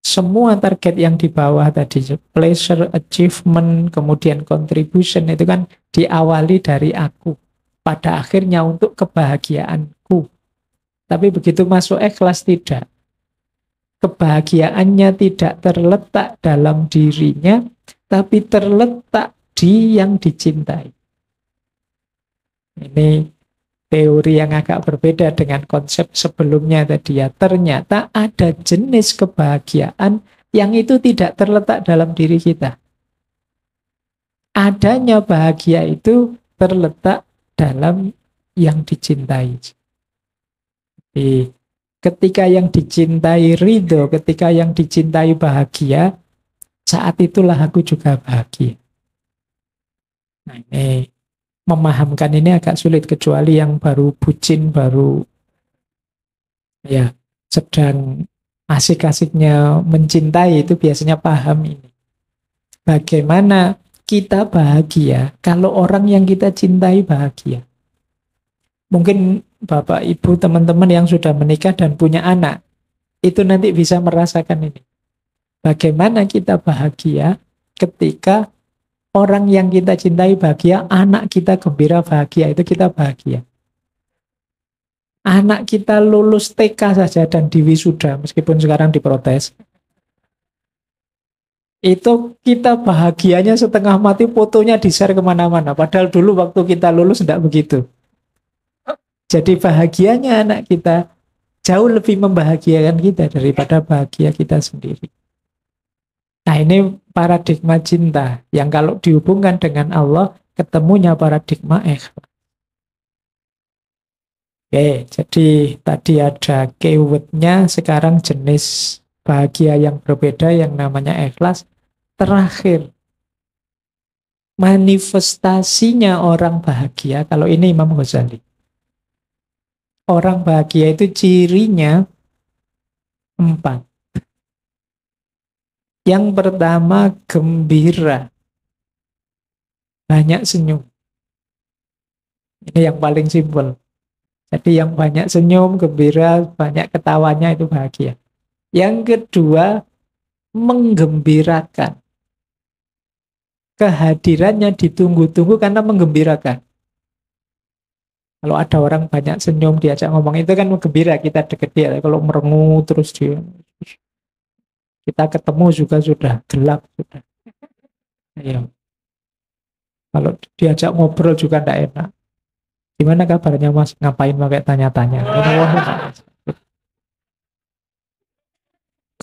Semua target yang di bawah tadi, pleasure, achievement, kemudian contribution, itu kan diawali dari aku. pada akhirnya untuk kebahagiaanku. Tapi begitu masuk ikhlas tidak. Kebahagiaannya tidak terletak dalam dirinya, tapi terletak di yang dicintai. Ini teori yang agak berbeda dengan konsep sebelumnya tadi ya. Ternyata ada jenis kebahagiaan yang itu tidak terletak dalam diri kita. Adanya bahagia itu terletak dalam yang dicintai. Jadi, ketika yang dicintai ridho, ketika yang dicintai bahagia, saat itulah aku juga bahagia. Nah, ini memahamkan ini agak sulit kecuali yang baru bucin, baru ya sedang asik-asiknya mencintai itu biasanya paham ini. Bagaimana kita bahagia kalau orang yang kita cintai bahagia. Mungkin Bapak, Ibu, teman-teman yang sudah menikah dan punya anak, itu nanti bisa merasakan ini. Bagaimana kita bahagia ketika orang yang kita cintai bahagia, anak kita gembira bahagia, itu kita bahagia. Anak kita lulus TK saja dan diwisuda, meskipun sekarang diprotes. Itu kita bahagianya setengah mati, fotonya di-share kemana-mana. Padahal dulu waktu kita lulus tidak begitu. Jadi bahagianya anak kita jauh lebih membahagiakan kita daripada bahagia kita sendiri. Nah, ini paradigma cinta yang kalau dihubungkan dengan Allah, ketemunya paradigma ikhlas. Oke, jadi tadi ada keywordnya, sekarang jenis bahagia yang berbeda yang namanya ikhlas. Terakhir, manifestasinya orang bahagia, kalau ini Imam Ghazali. Orang bahagia itu cirinya 4. Yang pertama, gembira. Banyak senyum. Ini yang paling simpel. Jadi yang banyak senyum, gembira, banyak ketawanya itu bahagia. Yang kedua, menggembirakan. Kehadirannya ditunggu-tunggu karena menggembirakan. Kalau ada orang banyak senyum, diajak ngomong, itu kan gembira, kita deket dia. Kalau merengut terus dia, kita ketemu juga sudah gelap. Sudah. Ayo. Kalau diajak ngobrol juga tidak enak. Gimana kabarnya Mas? Ngapain pakai tanya-tanya?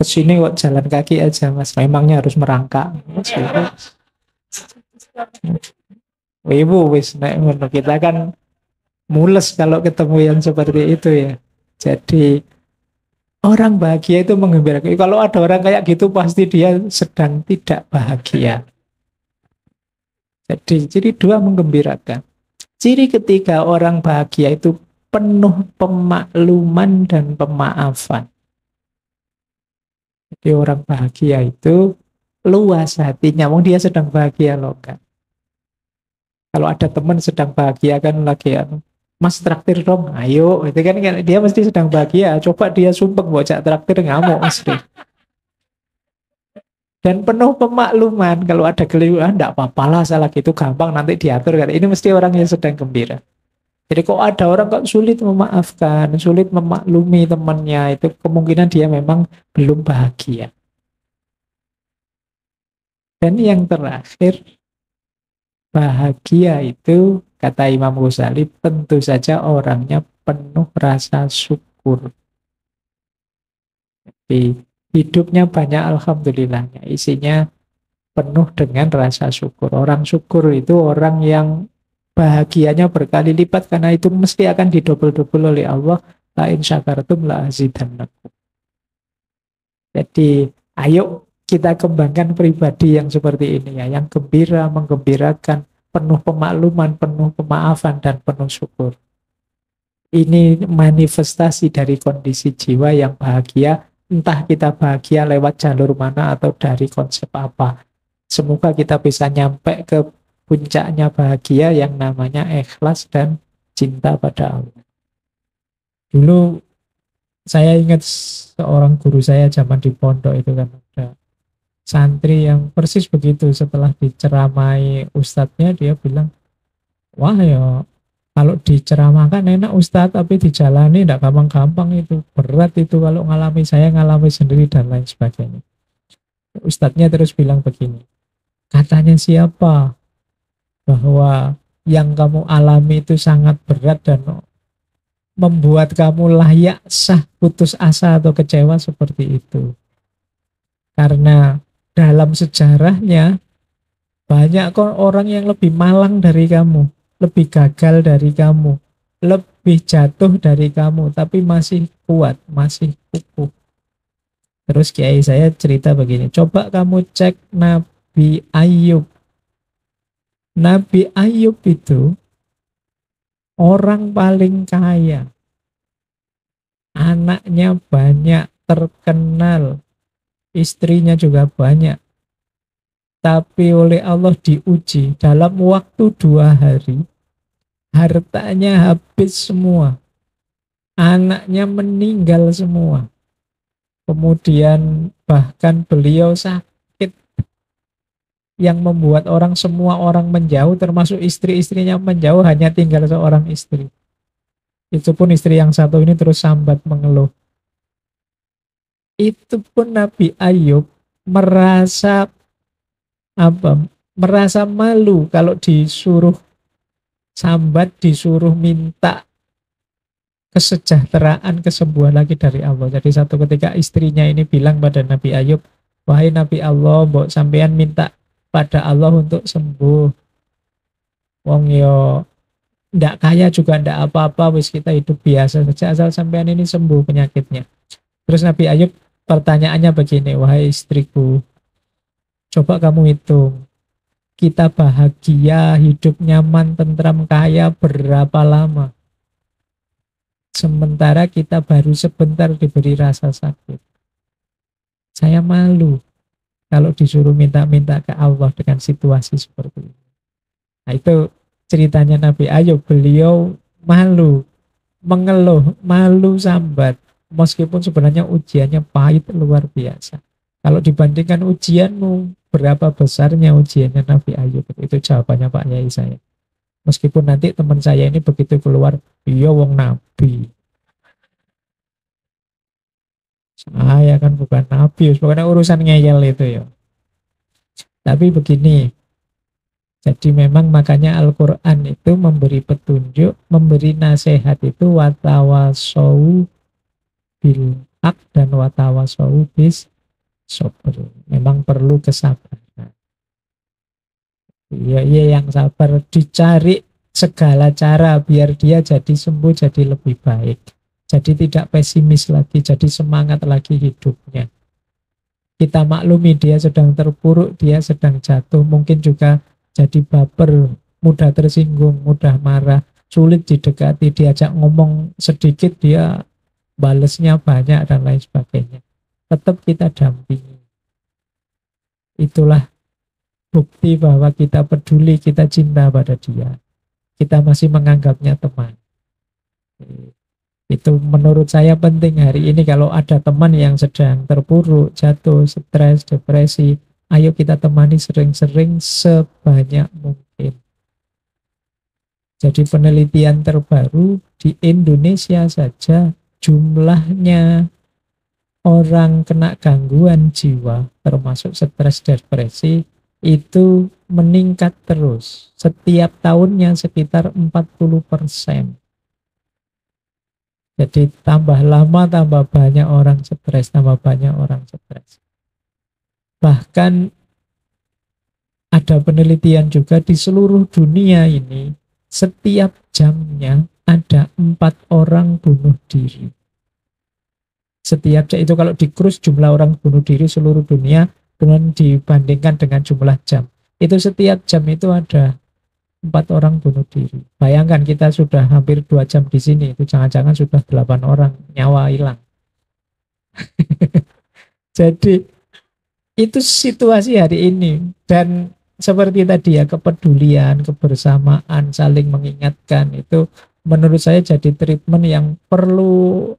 Kesini kok jalan kaki aja Mas. Memangnya harus merangkak. Ibu wis kita kan mules kalau ketemu yang seperti itu ya. Jadi orang bahagia itu menggembirakan. Kalau ada orang kayak gitu pasti dia sedang tidak bahagia. Jadi 2 menggembirakan. Ciri ketiga orang bahagia itu penuh pemakluman dan pemaafan. Jadi orang bahagia itu luas hatinya. Wong dia sedang bahagia loh kan. Kalau ada teman sedang bahagia kan lagi Mas traktir dong, ayo. Itu kan dia mesti sedang bahagia. Coba dia sumpah bocah traktir ngamuk mesti. Dan penuh pemakluman. Kalau ada keliruan, enggak apa-apalah, salah gitu gampang nanti diatur. Ini mesti orang yang sedang gembira. Jadi kok ada orang kok sulit memaafkan, sulit memaklumi temannya, itu kemungkinan dia memang belum bahagia. Dan yang terakhir, bahagia itu, kata Imam Ghazali, tentu saja orangnya penuh rasa syukur. Jadi hidupnya banyak alhamdulillahnya, isinya penuh dengan rasa syukur. Orang syukur itu orang yang bahagianya berkali lipat, karena itu mesti akan didobel-dobel oleh Allah. La in syakartum la azidannakum. Jadi ayo kita kembangkan pribadi yang seperti ini ya, yang gembira, menggembirakan, penuh pemakluman, penuh pemaafan, dan penuh syukur. Ini manifestasi dari kondisi jiwa yang bahagia. Entah kita bahagia lewat jalur mana atau dari konsep apa. Semoga kita bisa nyampe ke puncaknya bahagia yang namanya ikhlas dan cinta pada Allah. Dulu saya ingat seorang guru saya zaman di pondok itu kan ada santri yang persis begitu. Setelah diceramai ustadznya, dia bilang, wah ya Kalau diceramahkan enak Ustadz, tapi dijalani tidak gampang-gampang itu. Berat itu kalau ngalami, saya ngalami sendiri dan lain sebagainya. Ustadznya terus bilang begini, katanya siapa bahwa yang kamu alami itu sangat berat dan membuat kamu layak sah putus asa atau kecewa seperti itu. Karena dalam sejarahnya banyak kok orang yang lebih malang dari kamu, lebih gagal dari kamu, lebih jatuh dari kamu, tapi masih kuat, masih kukuh. Terus kiai saya cerita begini, coba kamu cek Nabi Ayub. Nabi Ayub itu orang paling kaya. Anaknya banyak, terkenal. Istrinya juga banyak. Tapi oleh Allah diuji dalam waktu 2 hari. Hartanya habis semua. Anaknya meninggal semua. Kemudian bahkan beliau sakit yang membuat semua orang menjauh, termasuk istri-istrinya menjauh, hanya tinggal seorang istri. Itu pun istri yang satu ini terus sambat mengeluh. Itu pun Nabi Ayub merasa merasa malu kalau disuruh sambat, disuruh minta kesejahteraan, kesembuhan lagi dari Allah. Jadi satu ketika istrinya ini bilang pada Nabi Ayub, wahai Nabi Allah, mbok sampean minta pada Allah untuk sembuh. Wong yo ndak kaya juga ndak apa-apa, wis kita hidup biasa saja asal sampean ini sembuh penyakitnya. Terus Nabi Ayub pertanyaannya begini, wahai istriku, coba kamu hitung, kita bahagia, hidup nyaman, tentram, kaya berapa lama? Sementara kita baru sebentar diberi rasa sakit. Saya malu kalau disuruh minta-minta ke Allah dengan situasi seperti ini. Nah itu ceritanya Nabi Ayub, beliau malu, mengeluh, malu sambat. Meskipun sebenarnya ujiannya pahit luar biasa. Kalau dibandingkan ujianmu, berapa besarnya ujiannya Nabi Ayub? Itu jawabannya Pak Yai saya. Meskipun nanti teman saya ini begitu keluar, iya wong nabi. Saya kan bukan nabi, pokoknya urusan ngeyel itu ya. Tapi begini, jadi memang makanya Al-Quran itu memberi petunjuk, memberi nasihat itu watawasau bil haq dan watawasau bis sabr. Memang perlu kesabaran. Iya yang sabar, dicari segala cara biar dia jadi sembuh, jadi lebih baik. Jadi tidak pesimis lagi, jadi semangat lagi hidupnya. Kita maklumi dia sedang terpuruk, dia sedang jatuh, mungkin juga jadi baper, mudah tersinggung, mudah marah, sulit didekati, diajak ngomong sedikit dia balesnya banyak dan lain sebagainya. Tetap kita dampingi. Itulah bukti bahwa kita peduli, kita cinta pada dia. Kita masih menganggapnya teman. Itu menurut saya penting hari ini kalau ada teman yang sedang terpuruk, jatuh, stres, depresi, ayo kita temani sering-sering sebanyak mungkin. Jadi penelitian terbaru di Indonesia saja jumlahnya orang kena gangguan jiwa termasuk stres, depresi itu meningkat terus. Setiap tahunnya sekitar 40%. Jadi tambah lama tambah banyak orang stres, tambah banyak orang stres. Bahkan ada penelitian juga di seluruh dunia ini, setiap jamnya ada 4 orang bunuh diri. Setiap jam itu kalau dikrus jumlah orang bunuh diri seluruh dunia dengan dibandingkan dengan jumlah jam. Itu setiap jam itu ada 4 orang bunuh diri. Bayangkan kita sudah hampir 2 jam di sini, itu jangan-jangan sudah 8 orang nyawa hilang. Jadi itu situasi hari ini. Dan seperti tadi ya, kepedulian, kebersamaan, saling mengingatkan, itu menurut saya jadi treatment yang perlu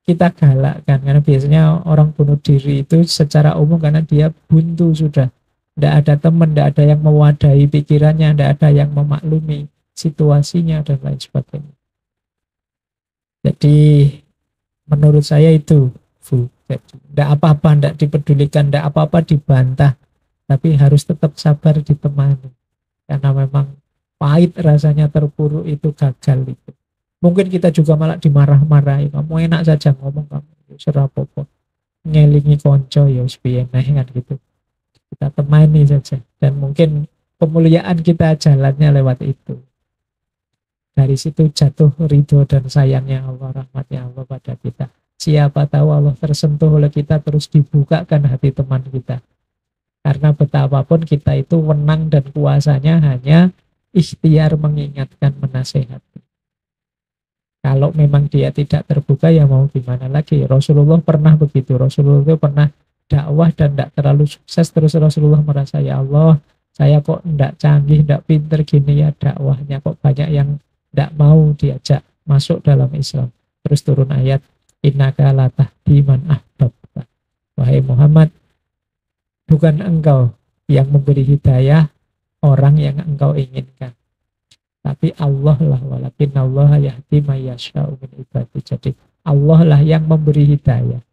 kita galakkan. Karena biasanya orang bunuh diri itu secara umum karena dia buntu sudah. Tidak ada teman, tidak ada yang mewadahi pikirannya, tidak ada yang memaklumi. situasinya, dan lain sebagainya. Jadi menurut saya itu, Bu, tidak apa-apa, tidak dipedulikan, tidak apa-apa dibantah, tapi harus tetap sabar ditemani. Karena memang pahit rasanya terpuruk itu, gagal itu. Mungkin kita juga malah dimarah-marahi, kamu enak saja ngomong, kamu serapopo, ngelingi konco, ya kan gitu. Kita temani saja, dan mungkin kemuliaan kita jalannya lewat itu. Dari situ jatuh ridho dan sayangnya Allah, rahmatnya Allah pada kita. Siapa tahu Allah tersentuh oleh kita, terus dibukakan hati teman kita. Karena betapapun kita itu wenang dan kuasanya hanya ikhtiar mengingatkan, menasehati. Kalau memang dia tidak terbuka, ya mau gimana lagi. Rasulullah pernah begitu. Rasulullah itu pernah dakwah dan tidak terlalu sukses. Terus Rasulullah merasa, ya Allah, saya kok tidak canggih, tidak pinter gini ya dakwahnya. Kok banyak yang tidak mau diajak masuk dalam Islam. Terus turun ayat, innaka la tahdi man ahbabta. Wahai Muhammad, bukan engkau yang memberi hidayah orang yang engkau inginkan, tapi Allah lah, walakin Allah yahdi may yasha'u min ibadi. Jadi Allah lah yang memberi hidayah.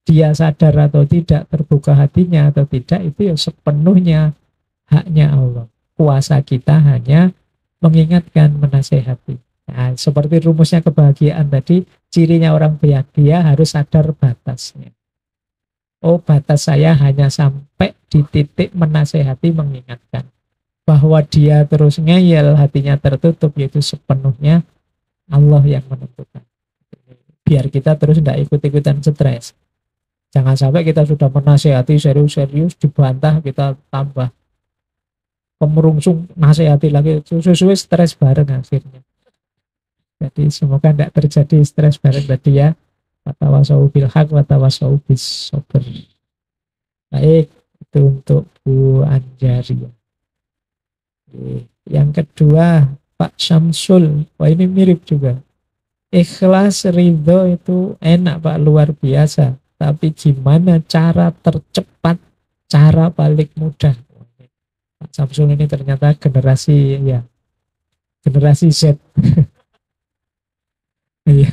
Dia sadar atau tidak, terbuka hatinya atau tidak, itu ya sepenuhnya haknya Allah. Kuasa kita hanya mengingatkan, menasehati. Nah, seperti rumusnya kebahagiaan tadi, cirinya orang bahagia harus sadar batasnya. Oh, batas saya hanya sampai di titik menasehati, mengingatkan. Bahwa dia terus ngeyel, hatinya tertutup, yaitu sepenuhnya Allah yang menentukan. Biar kita terus tidak ikut-ikutan stres. Jangan sampai kita sudah menasehati serius-serius, dibantah, kita tambah kemerungsung, nasihati lagi, sesuai stres bareng akhirnya. Jadi semoga tidak terjadi stres bareng tadi ya. Watawasau bil haq, watawasau bis sabr. Baik, itu untuk Bu Anjari. Yang kedua, Pak Syamsul. Wah, ini mirip juga. Ikhlas, ridho itu enak Pak, luar biasa. Tapi gimana cara tercepat, cara paling mudah? Pak Syamsul ini ternyata generasi Z. Iya.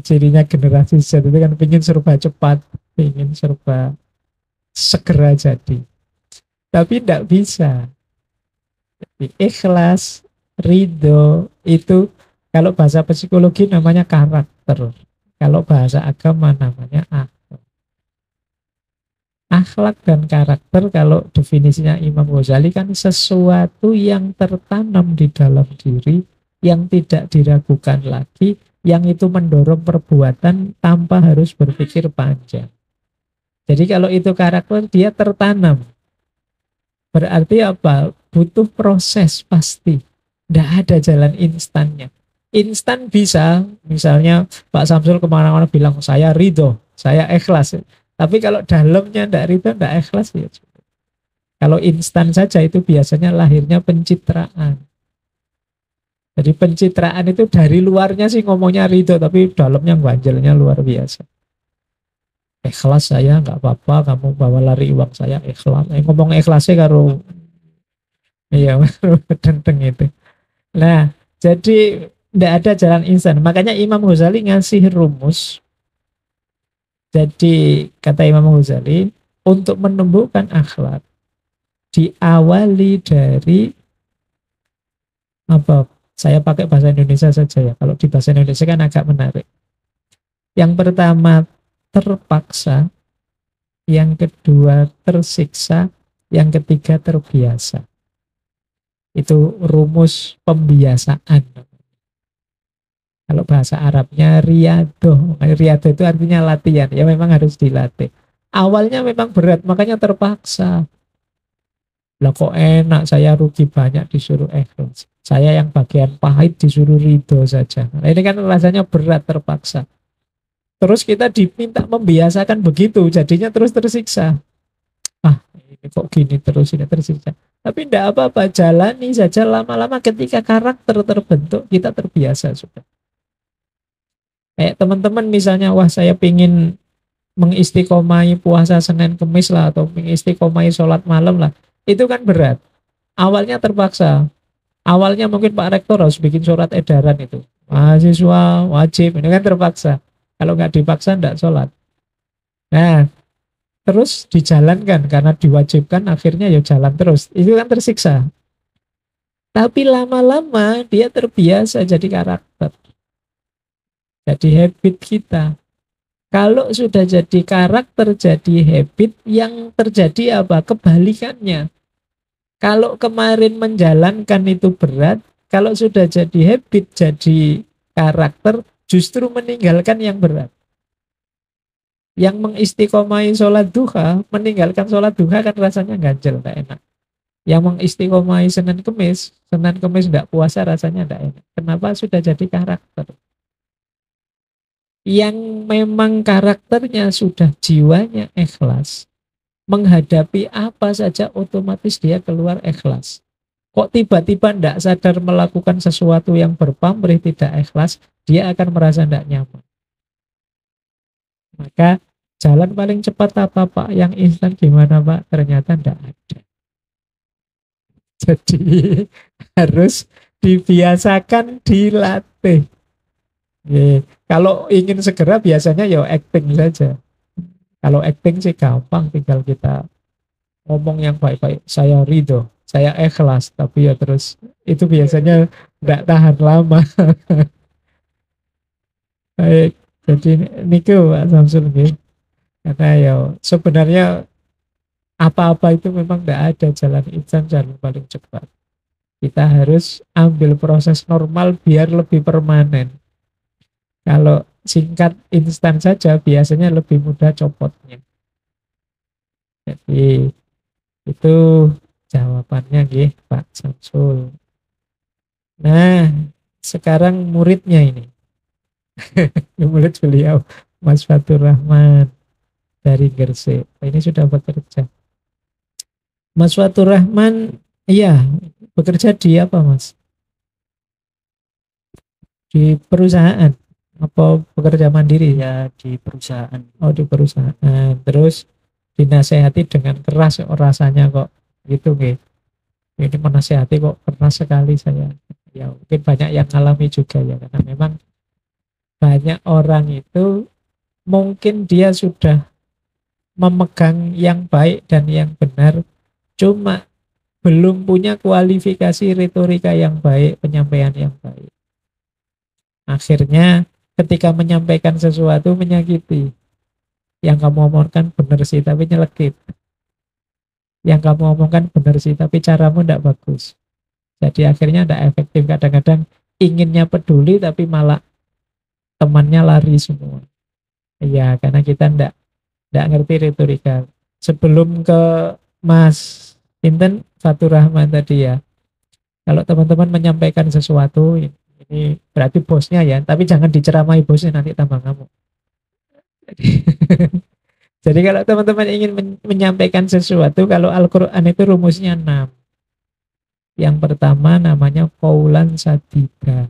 Cirinya generasi Z itu kan pengen serba cepat, pengen serba segera jadi. Tapi tidak bisa. Jadi ikhlas, ridho itu kalau bahasa psikologi namanya karakter. Kalau bahasa agama namanya akhlak. Akhlak dan karakter kalau definisinya Imam Ghazali kan sesuatu yang tertanam di dalam diri, yang tidak diragukan lagi, yang itu mendorong perbuatan tanpa harus berpikir panjang. Jadi kalau itu karakter, dia tertanam. Berarti apa? Butuh proses pasti. Tidak ada jalan instannya. Instan bisa, misalnya Pak Samsul kemana-mana bilang, saya ridho, saya ikhlas. Tapi kalau dalamnya tidak ridho, tidak ikhlas, ya. Kalau instan saja itu biasanya lahirnya pencitraan. Jadi pencitraan itu dari luarnya sih ngomongnya ridho, tapi dalamnya ganjelnya luar biasa. Ikhlas saya, nggak apa-apa, kamu bawa lari uang saya, ikhlas. Ngomong ikhlasnya karo iya, tentang itu. Nah, jadi tidak ada jalan instan. Makanya Imam Ghazali ngasih rumus. Jadi kata Imam Ghazali, untuk menumbuhkan akhlak diawali dari apa? Saya pakai bahasa Indonesia saja ya. Kalau di bahasa Indonesia kan agak menarik. Yang pertama terpaksa, yang kedua tersiksa, yang ketiga terbiasa. Itu rumus pembiasaan. Kalau bahasa Arabnya riyadhah. Riyadhah itu artinya latihan. Ya memang harus dilatih. Awalnya memang berat, makanya terpaksa. Lah kok enak, saya rugi banyak disuruh ikhlas. Saya yang bagian pahit disuruh ridho saja. Nah, ini kan rasanya berat, terpaksa. Terus kita diminta membiasakan begitu, jadinya terus tersiksa. Ah, ini kok gini terus, ini tersiksa. Tapi tidak apa-apa, jalani saja, lama-lama ketika karakter terbentuk, kita terbiasa sudah. Kayak teman-teman misalnya, wah saya pingin mengistiqomai puasa Senin Kemis lah, atau mengistiqomai sholat malam lah. Itu kan berat. Awalnya terpaksa. Awalnya mungkin Pak Rektor harus bikin surat edaran itu. Mahasiswa wajib, ini kan terpaksa. Kalau nggak dipaksa nggak sholat. Nah, terus dijalankan karena diwajibkan akhirnya ya jalan terus. Itu kan tersiksa. Tapi lama-lama dia terbiasa jadi karakter. Jadi habit kita. Kalau sudah jadi karakter, jadi habit, yang terjadi apa? Kebalikannya. Kalau kemarin menjalankan itu berat, kalau sudah jadi habit, jadi karakter, justru meninggalkan yang berat. Yang mengistiqomai sholat duha, meninggalkan sholat duha kan rasanya ganjel, gak enak. Yang mengistiqomai Senin Kemis tidak puasa rasanya tidak enak. Kenapa? Sudah jadi karakter. Yang memang karakternya sudah jiwanya ikhlas, menghadapi apa saja otomatis dia keluar ikhlas. Kok tiba-tiba tidak sadar melakukan sesuatu yang berpamrih tidak ikhlas, dia akan merasa tidak nyaman. Maka jalan paling cepat apa Pak? Yang instan gimana Pak? Ternyata tidak ada. Jadi harus dibiasakan, dilatih. Kalau ingin segera biasanya ya acting saja. Kalau acting sih gampang, tinggal kita ngomong yang baik-baik. Saya ridho, saya ikhlas, tapi ya terus itu biasanya tidak tahan lama. Baik, jadi niku Pak Samsul nggih. Karena ya sebenarnya apa-apa itu memang tidak ada jalan instan, jalan paling cepat. Kita harus ambil proses normal biar lebih permanen. Kalau singkat instan saja biasanya lebih mudah copotnya. Jadi itu jawabannya nggih Pak Samsul. Nah, sekarang muridnya ini. Murid beliau Mas Fatur Rahman dari Gresik. Ini sudah bekerja. Mas Fatur Rahman, iya, bekerja di apa Mas? Di perusahaan apa bekerja mandiri? Ya di perusahaan. Oh, di perusahaan. Terus dinasehati dengan keras rasanya kok gitu nggih. Ini menasehati kok keras sekali saya. Ya mungkin banyak yang alami juga ya, karena memang banyak orang itu mungkin dia sudah memegang yang baik dan yang benar, cuma belum punya kualifikasi retorika yang baik, penyampaian yang baik. Akhirnya ketika menyampaikan sesuatu menyakiti. Yang kamu omongkan benar sih tapi nyelekit. Yang kamu omongkan benar sih tapi caramu tidak bagus. Jadi akhirnya tidak efektif. Kadang-kadang inginnya peduli tapi malah temannya lari semua. Iya, karena kita tidak ngerti retorika. Sebelum ke Mas Inten Fatur Rahman tadi ya, kalau teman-teman menyampaikan sesuatu, ini berarti bosnya ya, tapi jangan diceramai bosnya nanti tambah ngamuk. Jadi kalau teman-teman ingin menyampaikan sesuatu, kalau Al-Quran itu rumusnya 6. Yang pertama namanya qaulan sadida.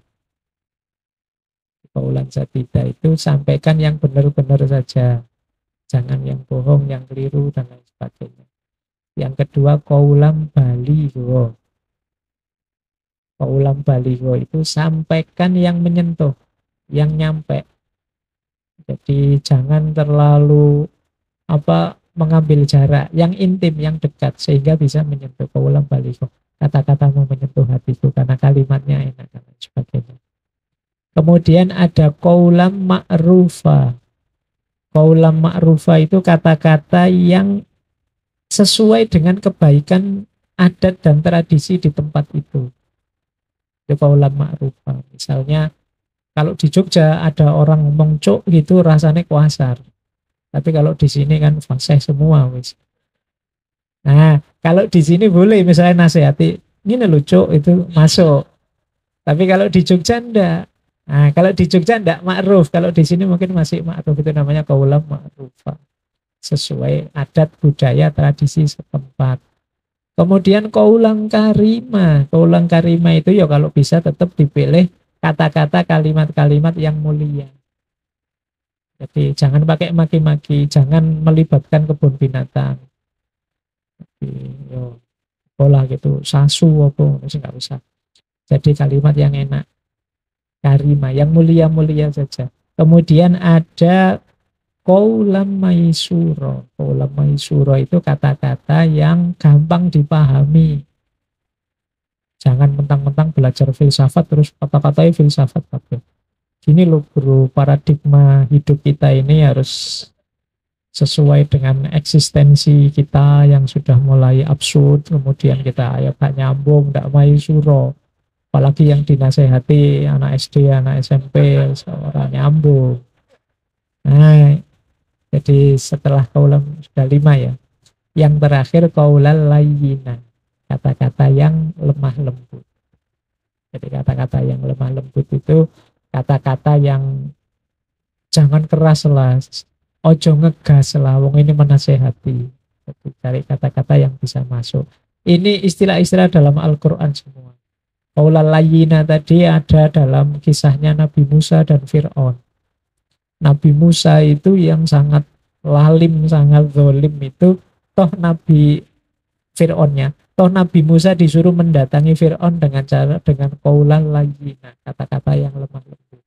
Qaulan sadida itu sampaikan yang benar-benar saja. Jangan yang bohong, yang keliru, dan lain sebagainya. Yang kedua qaulan baligho. Qaulan baligho itu sampaikan yang menyentuh, yang nyampe. Jadi jangan terlalu mengambil jarak, yang intim, yang dekat sehingga bisa menyentuh. Qaulan baligho. Kata-katamu menyentuh hatiku karena kalimatnya enak dan lain sebagainya. Kemudian ada qaulan ma'rufa. Qaulan ma'rufa itu kata-kata yang sesuai dengan kebaikan adat dan tradisi di tempat itu. Itu qaulan ma'rufa. Misalnya kalau di Jogja ada orang ngomong cuk gitu rasanya kuasar. Tapi kalau di sini kan fasih semua wis. Nah, kalau di sini boleh misalnya nasihati, ini lucu itu masuk. Tapi kalau di Jogja enggak. Nah, kalau di Jogja enggak ma'ruf, kalau di sini mungkin masih ma'ruf, itu namanya qaulan ma'rufa. Sesuai adat budaya tradisi setempat. Kemudian qaulan karima. Qaulan karima itu ya kalau bisa tetap dipilih kata-kata kalimat-kalimat yang mulia. Jadi jangan pakai maki-maki, jangan melibatkan kebun binatang. Jadi, yo, pola gitu, sasu apa, sih nggak usah. Jadi kalimat yang enak, karima, yang mulia-mulia saja. Kemudian ada qaulam maisuro. Qaulam maisuro itu kata-kata yang gampang dipahami. Jangan mentang-mentang belajar filsafat terus kata-katanya filsafat kabeh. Gini loh bro, paradigma hidup kita ini harus sesuai dengan eksistensi kita yang sudah mulai absurd, kemudian kita ayo gak nyambung, gak maisuro. Apalagi yang dinasehati anak SD, anak SMP, seorang nyambung. Nah, jadi setelah kaulam sudah 5 ya. Yang terakhir kaulal layyina, kata-kata yang lemah lembut. Jadi kata-kata yang lemah lembut itu kata-kata yang jangan keras lah, ojo ngegas lah, wong ini menasehati. Jadi cari kata-kata yang bisa masuk. Ini istilah-istilah dalam Al-Quran semua. Kaulal layyina tadi ada dalam kisahnya Nabi Musa dan Fir'aun. Nabi Musa itu yang sangat lalim, sangat zalim itu, toh Nabi Fir'aunnya, toh Nabi Musa disuruh mendatangi Fir'aun dengan kaulal layyina, kata-kata yang lemah lembut.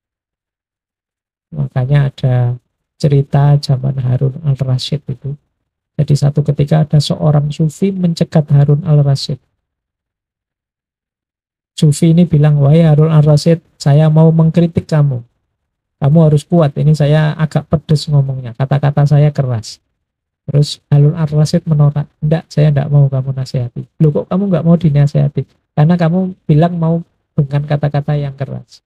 Makanya ada cerita zaman Harun al-Rasyid itu. Jadi satu ketika ada seorang sufi mencegat Harun al-Rasyid. Sufi ini bilang, wahai Harun al-Rasyid, saya mau mengkritik kamu. Kamu harus kuat, ini saya agak pedes ngomongnya, kata-kata saya keras. Terus Harun al-Rasyid menolak, enggak, saya enggak mau kamu nasihati. Loh kok kamu enggak mau dinasihati? Karena kamu bilang mau dengan kata-kata yang keras.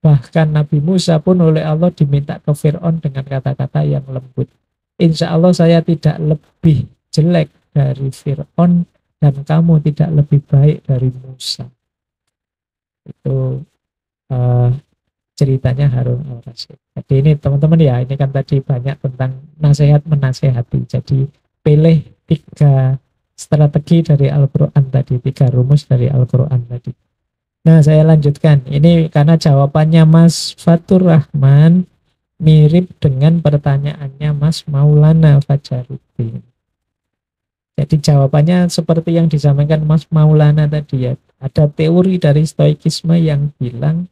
Bahkan Nabi Musa pun oleh Allah diminta ke Fir'aun dengan kata-kata yang lembut. Insya Allah saya tidak lebih jelek dari Fir'aun dan kamu tidak lebih baik dari Musa. Itu ceritanya Harun al-Rasyid. Jadi ini teman-teman ya, ini kan tadi banyak tentang nasihat menasehati. Jadi pilih 3 strategi dari Al-Quran tadi, 3 rumus dari Al-Quran tadi. Nah saya lanjutkan, ini karena jawabannya Mas Fatur Rahman mirip dengan pertanyaannya Mas Maulana Fajaruddin. Jadi jawabannya seperti yang disampaikan Mas Maulana tadi ya. Ada teori dari stoikisme yang bilang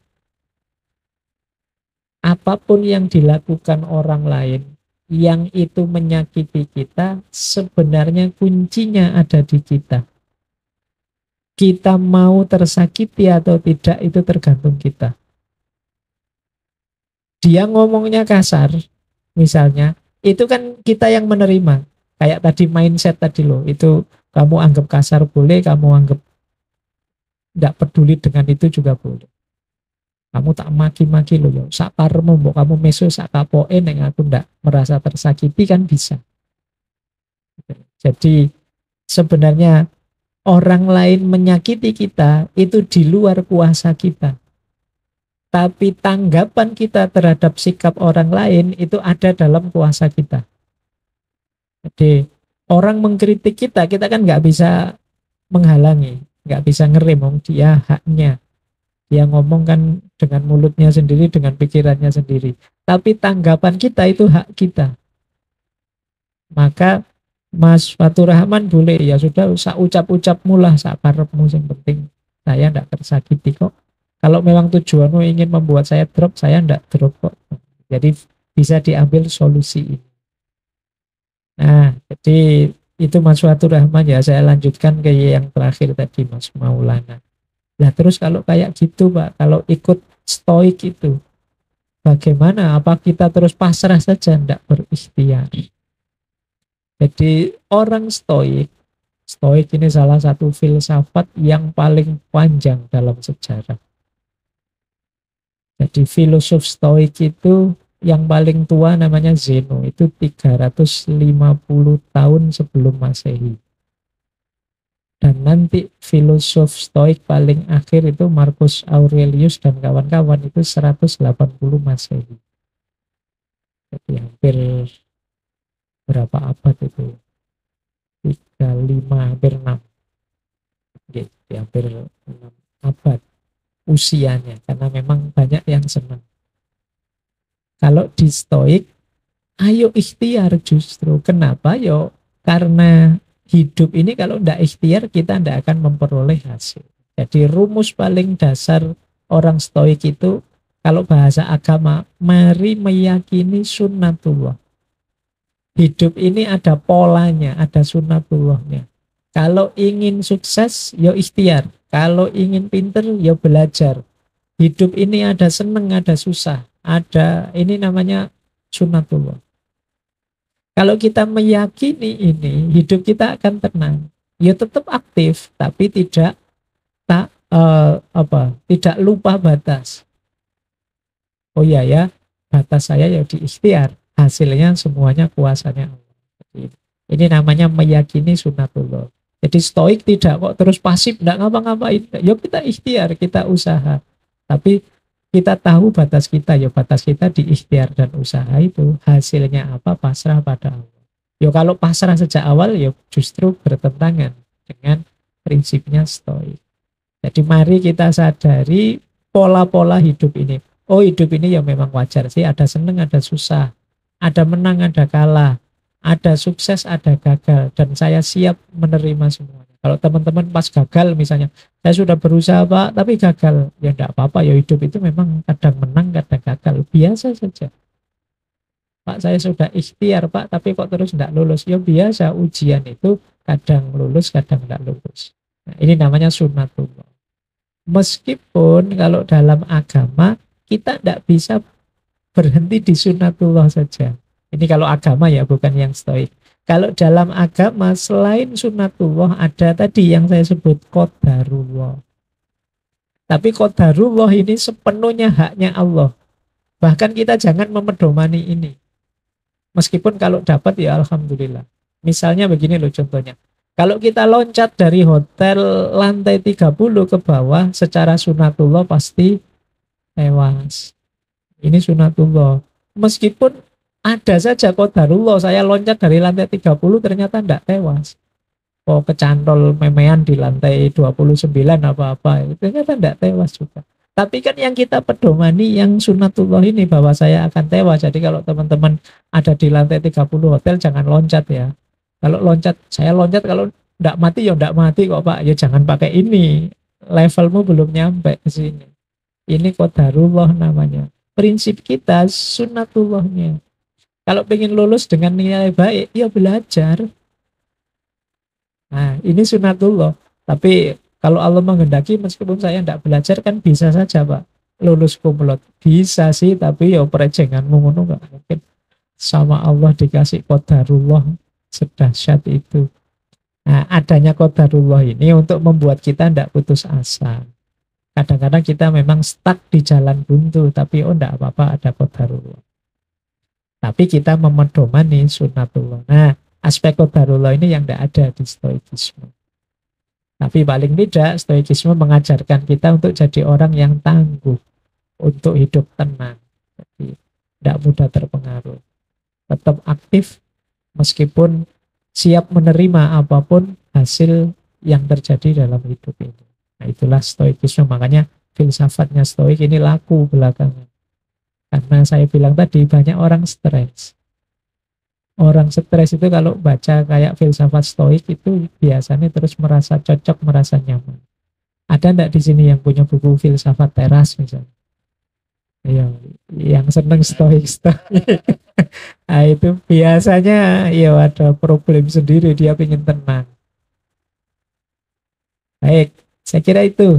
apapun yang dilakukan orang lain yang itu menyakiti kita, sebenarnya kuncinya ada di kita. Kita mau tersakiti atau tidak itu tergantung kita. Dia ngomongnya kasar, misalnya, itu kan kita yang menerima. Kayak tadi mindset tadi loh, itu kamu anggap kasar boleh, kamu anggap tidak peduli dengan itu juga boleh. Kamu tak maki-maki loh, ya. Sak paremu, mbok kamu meso sak kapoke neng aku ndak merasa tersakiti kan bisa. Jadi sebenarnya orang lain menyakiti kita itu di luar kuasa kita. Tapi tanggapan kita terhadap sikap orang lain itu ada dalam kuasa kita. Jadi orang mengkritik kita, kita kan nggak bisa menghalangi, nggak bisa ngerem, dia haknya. Dia ngomong kan dengan mulutnya sendiri, dengan pikirannya sendiri. Tapi tanggapan kita itu hak kita. Maka Mas Fatur Rahman boleh, ya sudah, sak ucap-ucapmu lah, sak karepmu, yang penting saya tidak tersakiti kok. Kalau memang tujuanmu ingin membuat saya drop, saya tidak drop kok. Jadi bisa diambil solusi ini. Nah, jadi itu Mas Fatur Rahman ya. Saya lanjutkan ke yang terakhir tadi Mas Maulana. Nah terus kalau kayak gitu Pak, kalau ikut stoik itu bagaimana? Apa kita terus pasrah saja, tidak berikhtiar? Jadi orang stoik ini salah satu filsafat yang paling panjang dalam sejarah. Jadi filosof stoik itu yang paling tua namanya Zeno, itu 350 tahun sebelum Masehi. Dan nanti filosof stoik paling akhir itu Marcus Aurelius dan kawan-kawan itu 180 Masehi. Jadi hampir berapa abad itu? 35, hampir 6. Jadi hampir 6 abad usianya, karena memang banyak yang senang. Kalau di stoik, ayo ikhtiar justru. Kenapa? Yo, karena hidup ini kalau tidak ikhtiar kita tidak akan memperoleh hasil. Jadi rumus paling dasar orang stoik itu, kalau bahasa agama, mari meyakini sunnatullah. Hidup ini ada polanya, ada sunnatullahnya. Kalau ingin sukses, ya ikhtiar. Kalau ingin pinter, ya belajar. Hidup ini ada seneng, ada susah. Ada, ini namanya sunnatullah. Kalau kita meyakini ini, hidup kita akan tenang. Ya tetap aktif, tapi tidak lupa batas. Oh iya ya, batas saya ya di ikhtiar. Hasilnya semuanya kuasanya Allah. Ini namanya meyakini sunnatullah. Jadi stoik tidak kok terus pasif, tidak ngapa-ngapain. Ya kita ikhtiar, kita usaha. Tapi kita tahu batas kita, ya batas kita di ikhtiar dan usaha itu. Hasilnya apa, pasrah pada Allah. Ya kalau pasrah sejak awal, ya justru bertentangan dengan prinsipnya stoik. Jadi mari kita sadari pola-pola hidup ini. Oh hidup ini ya memang wajar sih, ada seneng, ada susah, ada menang, ada kalah, ada sukses, ada gagal, dan saya siap menerima semuanya. Kalau teman-teman pas gagal misalnya, saya sudah berusaha Pak, tapi gagal, ya enggak apa-apa, ya hidup itu memang kadang menang, kadang gagal, biasa saja. Pak saya sudah ikhtiar Pak, tapi kok terus enggak lulus, ya biasa, ujian itu kadang lulus, kadang enggak lulus. Nah, ini namanya sunnatullah. Meskipun kalau dalam agama kita tidak bisa berhenti di sunnatullah saja. Ini kalau agama ya, bukan yang stoik. Kalau dalam agama selain sunnatullah ada tadi yang saya sebut qadarullah. Tapi qadarullah ini sepenuhnya haknya Allah. Bahkan kita jangan memedomani ini. Meskipun kalau dapat ya alhamdulillah. Misalnya begini loh contohnya. Kalau kita loncat dari hotel lantai 30 ke bawah secara sunnatullah pasti tewas. Ini sunnatullah. Meskipun ada saja qadarullah, saya loncat dari lantai 30 ternyata tidak tewas. Oh kecantol memean di lantai 29 apa-apa, ternyata tidak tewas juga. Tapi kan yang kita pedomani yang sunnatullah ini bahwa saya akan tewas. Jadi kalau teman-teman ada di lantai 30 hotel jangan loncat ya. Kalau loncat, saya loncat kalau tidak mati ya tidak mati kok Pak. Ya jangan pakai ini. Levelmu belum nyampe ke sini. Ini qadarullah namanya. Prinsip kita sunnatullahnya. Kalau pengen lulus dengan nilai baik, ya belajar. Nah, ini sunnatullah. Tapi kalau Allah menghendaki, meskipun saya tidak belajar kan bisa saja Pak. Lulus kumlot. Bisa sih, tapi ya perejenganmu ngono nggak mungkin. Sama Allah dikasih qadarullah sedahsyat itu. Nah, adanya qadarullah ini untuk membuat kita tidak putus asa. Kadang-kadang kita memang stuck di jalan buntu, tapi oh enggak apa-apa ada qadarullah. Tapi kita memedomani sunnatullah. Nah, aspek qadarullah ini yang tidak ada di stoikisme. Tapi paling tidak stoikisme mengajarkan kita untuk jadi orang yang tangguh, untuk hidup tenang. Jadi tidak mudah terpengaruh. Tetap aktif meskipun siap menerima apapun hasil yang terjadi dalam hidup ini. Nah, itulah stoikisme. Makanya filsafatnya stoik ini laku belakangan. Karena saya bilang tadi banyak orang stres. Orang stres itu kalau baca kayak filsafat stoik itu biasanya terus merasa cocok, merasa nyaman. Ada enggak di sini yang punya buku filsafat teras misalnya? Yang seneng stoik-stoik. Nah, itu biasanya ya ada problem sendiri, dia ingin tenang. Baik, saya kira itu